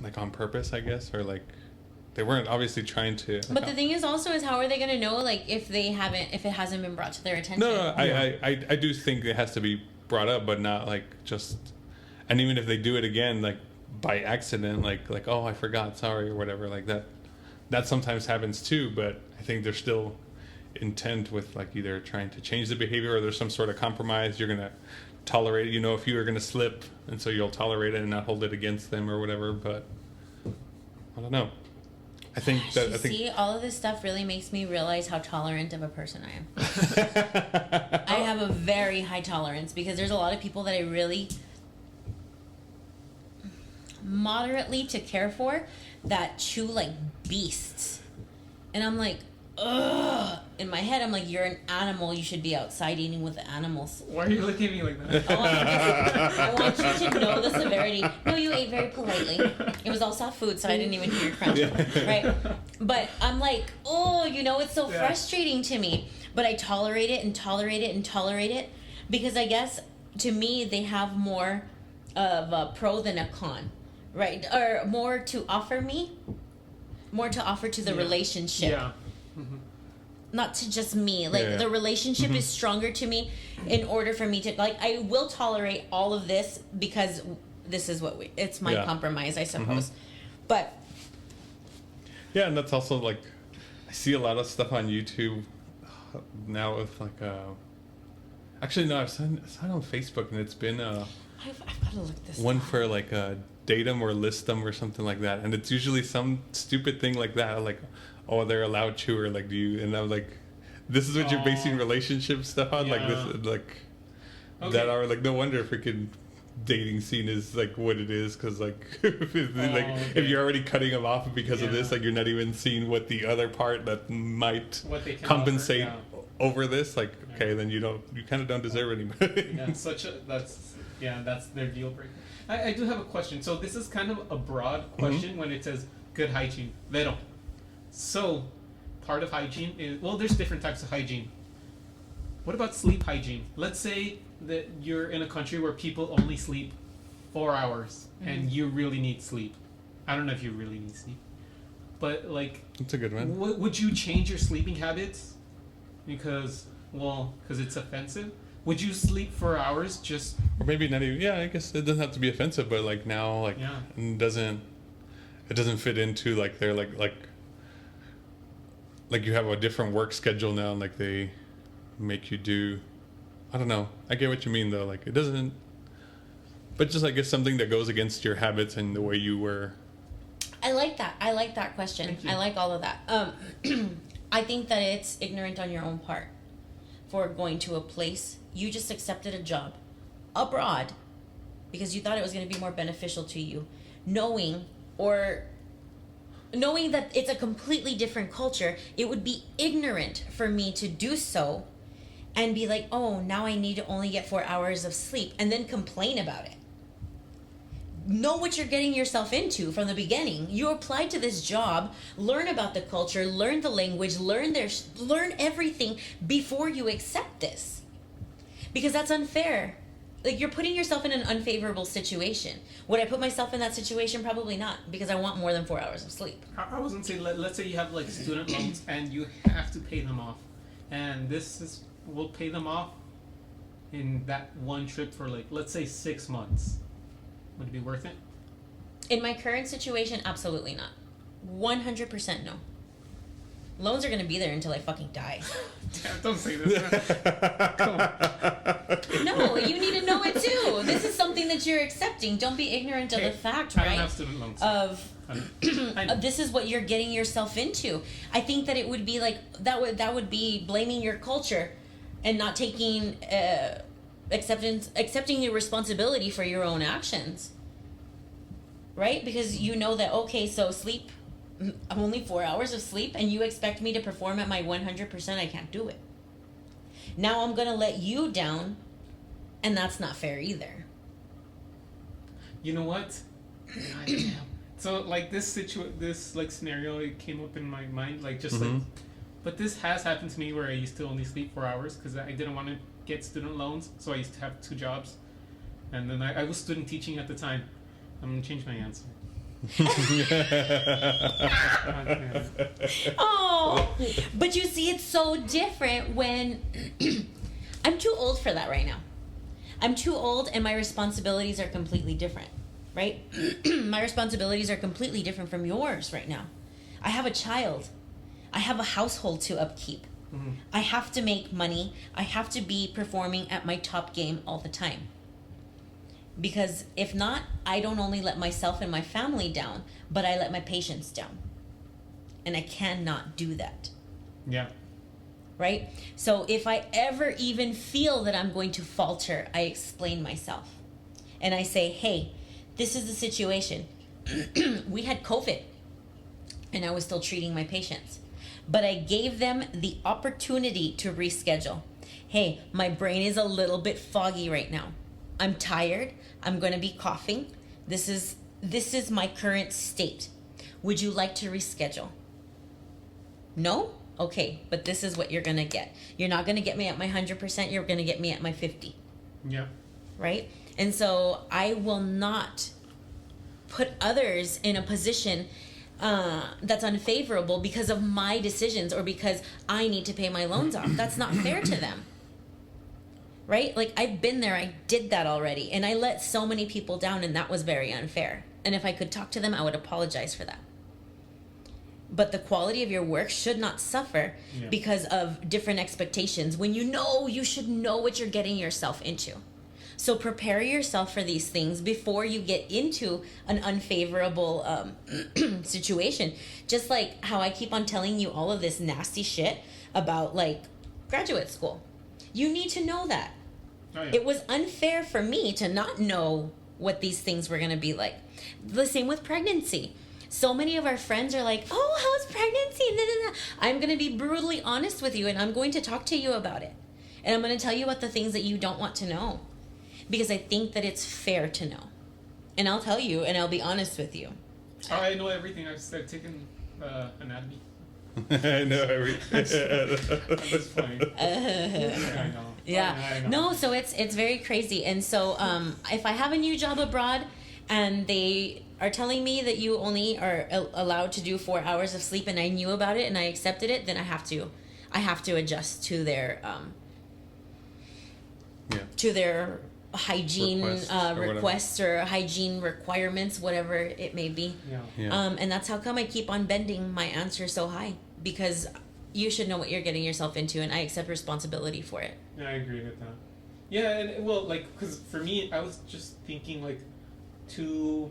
like on purpose, I guess, or like they weren't obviously trying to But the thing is also is how are they going to know like if it hasn't been brought to their attention? No, I do think it has to be brought up, but not like just. And even if they do it again, like by accident, like oh I forgot, sorry, or whatever, like that sometimes happens too. But I think there's still intent with like either trying to change the behavior or there's some sort of compromise. You're gonna tolerate it. You know, if you are gonna slip, and so you'll tolerate it and not hold it against them or whatever. But I don't know. I think that You I think. see, all of this stuff really makes me realize how tolerant of a person I am. I have a very high tolerance because there's a lot of people that I really moderately to care for that chew like beasts. And I'm like, ugh. In my head, I'm like, you're an animal. You should be outside eating with the animals. Why are you looking at me like that? Oh, I want you to know the severity. No, you ate very politely. It was all soft food, so I didn't even hear your crunch. Right? But I'm like, oh, it's so frustrating to me. But I tolerate it and tolerate it and tolerate it because I guess to me they have more of a pro than a con, right? Or more to offer me, more to offer to the relationship. Yeah. Mm-hmm. Not to just me. Like, the relationship is stronger to me in order for me to, like, I will tolerate all of this because this is what it's my compromise, I suppose. But. Yeah, and that's also, like, I see a lot of stuff on YouTube now with, like, actually, no, I've seen it on Facebook, and it's been, I've got to look this one up. for, like, date them or list them or something like that. And it's usually some stupid thing like that, like, oh, they're allowed to, or like, do you? And I'm like, this is what you're basing relationship stuff on, like this, like that are like. No wonder freaking dating scene is like what it is, because like, if you're already cutting them off because of this, like you're not even seeing what the other part that might compensate over this. Like, okay, then you kind of don't deserve it anymore. That's their deal breaker. I do have a question. So this is kind of a broad question when it says good hygiene. Vero. So, part of hygiene is, well, there's different types of hygiene. What about sleep hygiene? Let's say that you're in a country where people only sleep 4 hours and you really need sleep. I don't know if you really need sleep. But, like... That's a good one. Would you change your sleeping habits? Because it's offensive? Would you sleep 4 hours just... Or maybe not even... Yeah, I guess it doesn't have to be offensive, but, like, now, like, it doesn't fit into, like, they're, like you have a different work schedule now, and like they make you do, I don't know. I get what you mean though. Like it doesn't, but just I guess something that goes against your habits and the way you were. I like that question. I like all of that. I think that it's ignorant on your own part for going to a place. You just accepted a job abroad because you thought it was going to be more beneficial to you, knowing that it's a completely different culture. It would be ignorant for me to do so and be like, oh, now I need to only get 4 hours of sleep and then complain about it. Know what you're getting yourself into from the beginning. You applied to this job, learn about the culture, learn the language, learn everything before you accept this. Because that's unfair. Like, you're putting yourself in an unfavorable situation. Would I put myself in that situation? Probably not, because I want more than 4 hours of sleep. I was going to say, let's say you have, like, student loans and you have to pay them off. And we'll pay them off in that one trip for, like, let's say 6 months. Would it be worth it? In my current situation, absolutely not. 100% no. Loans are going to be there until I fucking die. Damn, don't say this. Come on. No, you need to know it too. This is something that you're accepting. Don't be ignorant of the fact, right? I don't have student loans. This is what you're getting yourself into. I think that it would be like that would be blaming your culture and not taking accepting your responsibility for your own actions. Right? Because you know that, okay, so sleep, I'm only 4 hours of sleep and you expect me to perform at my 100%, I can't do it. Now I'm going to let you down, and that's not fair either. You know what? God damn. So, like, this scenario, it came up in my mind, like, just like, but this has happened to me where I used to only sleep 4 hours because I didn't want to get student loans, so I used to have 2 jobs, and then I was student teaching at the time. I'm going to change my answer. Oh, but you see, it's so different when I'm too old for that right now. I'm too old and my responsibilities are completely different, right? My responsibilities are completely different from yours right now. I have a child. I have a household to upkeep. I have to make money. I have to be performing at my top game all the time. Because if not, I don't only let myself and my family down, but I let my patients down. And I cannot do that. Yeah. Right? So if I ever even feel that I'm going to falter, I explain myself. And I say, hey, this is the situation. We had COVID. And I was still treating my patients. but I gave them the opportunity to reschedule. Hey, my brain is a little bit foggy right now. I'm tired. I'm going to be coughing. This is my current state. Would you like to reschedule? No? Okay, but this is what you're going to get. You're not going to get me at my 100%. You're going to get me at my 50. Yeah. Right? And so I will not put others in a position that's unfavorable because of my decisions or because I need to pay my loans off. That's not fair to them. Right? Like, I've been there. I did that already. And I let so many people down, and that was very unfair. And if I could talk to them, I would apologize for that. But the quality of your work should not suffer because of different expectations when you should know what you're getting yourself into. So prepare yourself for these things before you get into an unfavorable situation. Just like how I keep on telling you all of this nasty shit about, like, graduate school. You need to know that. Oh, yeah. It was unfair for me to not know what these things were going to be like. The same with pregnancy. So many of our friends are like, oh, how's pregnancy? I'm going to be brutally honest with you, and I'm going to talk to you about it. And I'm going to tell you about the things that you don't want to know. Because I think that it's fair to know. And I'll tell you, and I'll be honest with you. Oh, I know everything. I've taken anatomy. I know everything. I'm just playing. I know. Yeah. I know. No, so it's very crazy. And so if I have a new job abroad and they are telling me that you only are allowed to do 4 hours of sleep and I knew about it and I accepted it, then I have to adjust to their hygiene requests or hygiene requirements, whatever it may be. Yeah. And that's how come I keep on bending my answer so high, because you should know what you're getting yourself into, and I accept responsibility for it. Yeah, I agree with that. Yeah, and well, like, because for me, I was just thinking, like, to,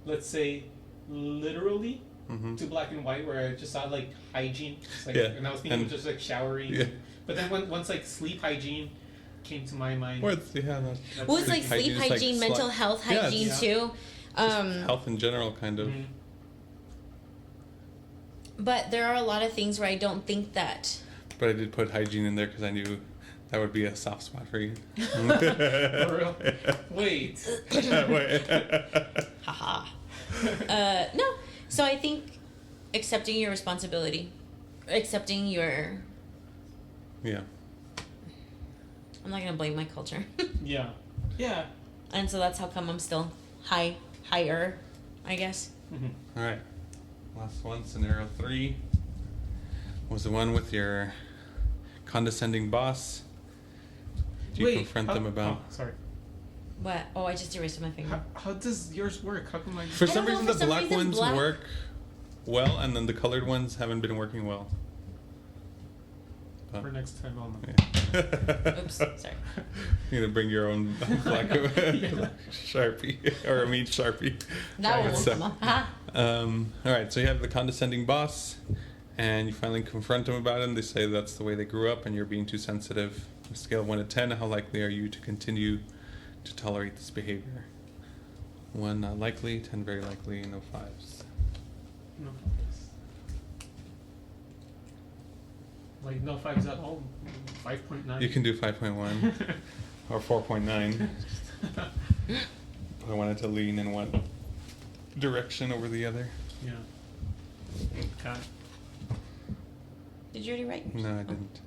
let's say, literally, to black and white, where I just saw, like, hygiene. Just, like, and I was thinking of just, like, showering. Yeah. But then once, like, sleep hygiene came to my mind. Well, it's like sleep hygiene, like mental health hygiene too. Health in general, kind of. Mm-hmm. But there are a lot of things where I don't think that. But I did put hygiene in there because I knew that would be a soft spot for you. For real? Wait. Haha. No. So I think accepting your responsibility, accepting your. Yeah. I'm not gonna blame my culture. Yeah. Yeah. And so that's how come I'm still higher, I guess. Mm-hmm. All right. Last one, scenario 3, was the one with your condescending boss. Do you confront them about? Oh, sorry. What? Oh, I just erased my finger. How does yours work? How come I... For some know, reason, for the some black reason, ones black- work well, and then the colored ones haven't been working well. For next time, I'll know. Yeah. Oops, sorry. You're gonna bring your own black Sharpie, or a meat Sharpie. That one will So, come up. Ha! all right, so you have the condescending boss, and you finally confront them about it, and they say that's the way they grew up, and you're being too sensitive. On a scale of 1 to 10, how likely are you to continue to tolerate this behavior? 1 not likely, 10 very likely, no 5s. No. Like, no 5s at all. 5.9. You can do 5.1 or 4.9. But I wanted to lean in one direction over the other. Yeah. Okay. Did you already write? No, I didn't.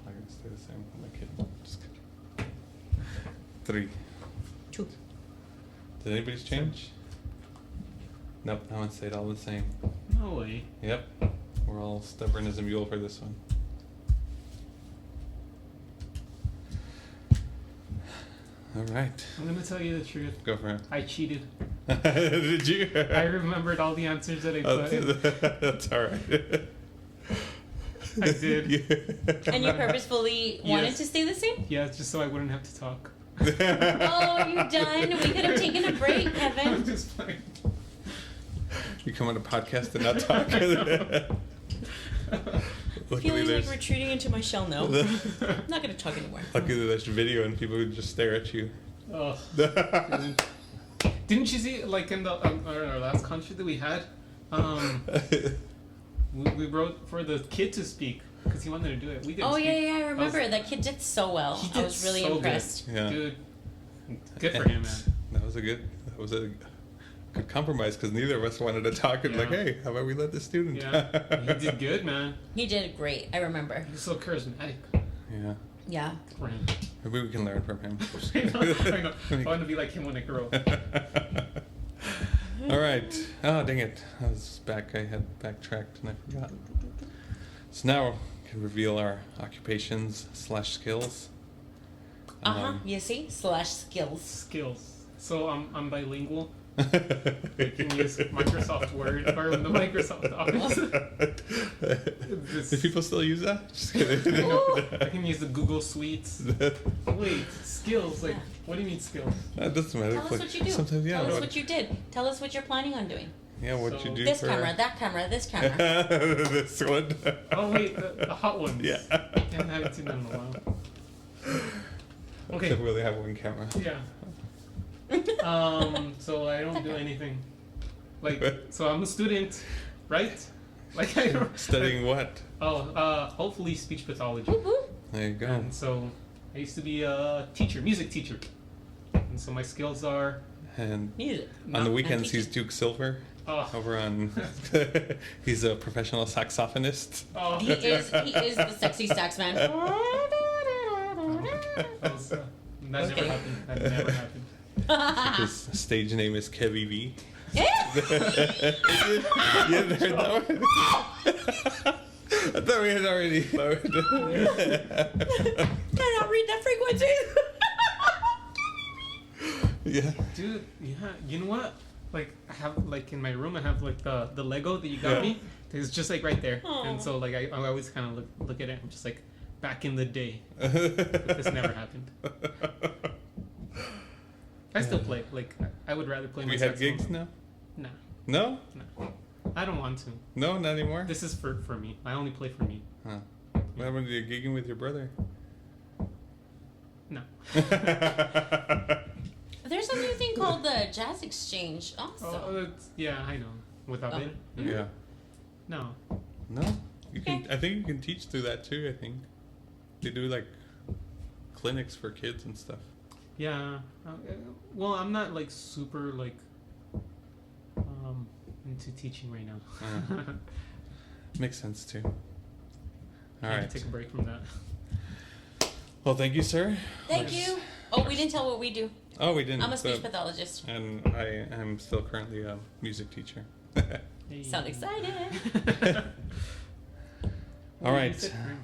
I'm gonna stay the same. I'm a kid. Just kidding. 3. 2. Did anybody's change? Nope, that one stayed all the same. No way. Yep. We're all stubborn as a mule for this one. All right. I'm gonna tell you the truth. Go for it. I cheated. Did you? I remembered all the answers that I put. That's all right. I did. Yeah. And you purposefully wanted Yes. to stay the same? Yeah, just so I wouldn't have to talk. Oh, are you done? We could have taken a break, I'm Kevin. just playing. You come on a podcast and not talk. Luckily, Feeling like retreating into my shell now. I'm not going to talk anymore. Luckily, there's video and people would just stare at you. Oh. Didn't you see, like, in the our last concert that we had, we wrote for the kid to speak because he wanted to do it. We didn't Oh, speak. yeah, I remember. That kid did so well. He I did was really so impressed. Yeah. Dude, good for him, man. That was a good compromise because neither of us wanted to talk and like, Yeah. hey, how about we let the student? Yeah, he did good, man. He did great. I remember. He's so charismatic. Yeah. Yeah. For him. Maybe we can learn from him. I know. I want to be like him when I grow up. All right. Oh, dang it. I was back. I had backtracked and I forgot. So now we can reveal our occupations/skills. You see? /skills. Skills. So I'm bilingual. I can use Microsoft Word or the Microsoft Office. Do people still use that? Just kidding. I can use the Google Suites. Wait, skills? Like, Yeah. what do you mean skills? That doesn't matter. Tell us what you do. Sometimes, yeah. Tell us what you did. Tell us what you're planning on doing. Yeah, what So- you do This for camera, that camera, this camera. this one. Oh wait, the hot ones. Yeah. I haven't seen them in a while. Okay. They really have one camera. Yeah. So I don't do anything. Like, so I'm a student, right? Like I don't. Studying what? Hopefully speech pathology. Whoop, whoop. There you go. And so I used to be a teacher, music teacher. And so my skills are. And Music. on the not- weekends, he's Duke Silver. Oh, Over on, he's a professional saxophonist. oh, He is the sexy sax man. that never Okay. happened. That never happened. His stage name is Kevy V. Yeah. You hadn't heard that one? I thought we had already. Can I not read that frequency? Yeah. Dude, yeah, you know what? Like I have like in my room I have like the Lego that you got me. It's just like right there. Aw. And so like I always kind of look at it. I'm just like back in the day. But this never happened. I still play. Like I would rather play Have my you had saxophone. gigs now? No, No? no. I don't want to. No, not anymore? This is for me. I only play for me. Huh. What happened to you gigging with your brother? No. There's a new thing called the Jazz Exchange also. Yeah, I know. Without Oh. it? Yeah. No. No? You can. Okay. I think you can teach through that too, I think. They do like clinics for kids and stuff. Yeah. Well, I'm not like super like into teaching right now. Makes sense too. I All need right. to take a break from that. Well, thank you, sir. Thank you. Oh, we didn't tell what we do. Oh, we didn't. I'm a speech but- pathologist. And I am still currently a music teacher. Hey. Sound excited. All right. You said currently.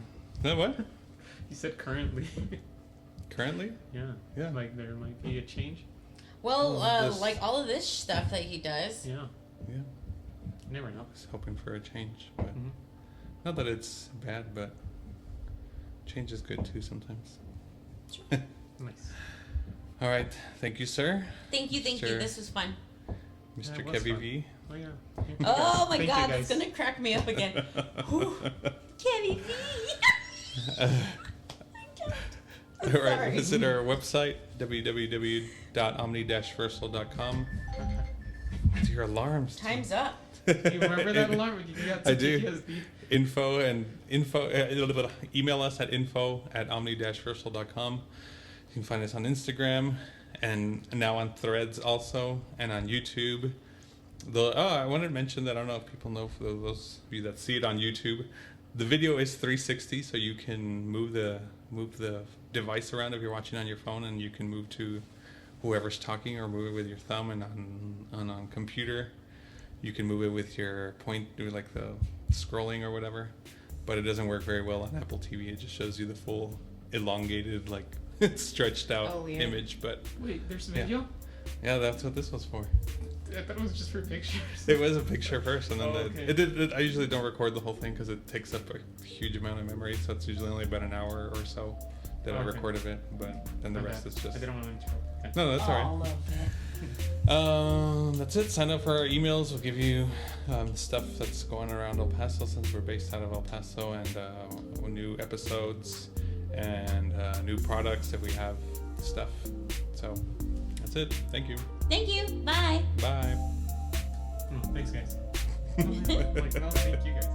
No, what? You said currently. Currently? Yeah. Yeah. Like there might be a change. Well, This- like all of this stuff that he does. Yeah. Yeah. You never know. I was hoping for a change, but Mhm. not that it's bad, but change is good too sometimes. Nice. All right. Thank you, sir. Thank you. Sure. This was fun. Mr. it was Kevy fun. V. Oh yeah. Oh my Thank you, God, guys. that's gonna crack me up again. Whew. Kevy V. All right. Sorry. Visit our website, www.omni-versal.com. What's your alarms? Time's up. You remember that alarm? You got I do. PTSD. Email us at info@omni-versal.com. You can find us on Instagram and now on Threads also, and on YouTube. I wanted to mention that I don't know if people know, for those of you that see it on YouTube, the video is 360, so you can move the device around if you're watching on your phone, and you can move to whoever's talking, or move it with your thumb, and on computer you can move it with your do like the scrolling or whatever. But it doesn't work very well on Apple TV. It just shows you the full elongated, like stretched out Oh, weird. image. But Wait, there's Yeah. video? yeah, that's what this was for. I thought it was just for pictures. It was a picture first, and then Oh, okay. I usually don't record the whole thing because it takes up a huge amount of memory. So it's usually only about an hour or so that I Okay. record of it. But then the My rest bad. is just. I didn't want to interrupt. Okay. No, that's all right. All of it. That's it. Sign up for our emails. We'll give you stuff that's going around El Paso, since we're based out of El Paso, and new episodes and new products if we have stuff. So that's it. Thank you. Thank you. Bye. Bye. Thanks, guys. Like, no, thank you guys.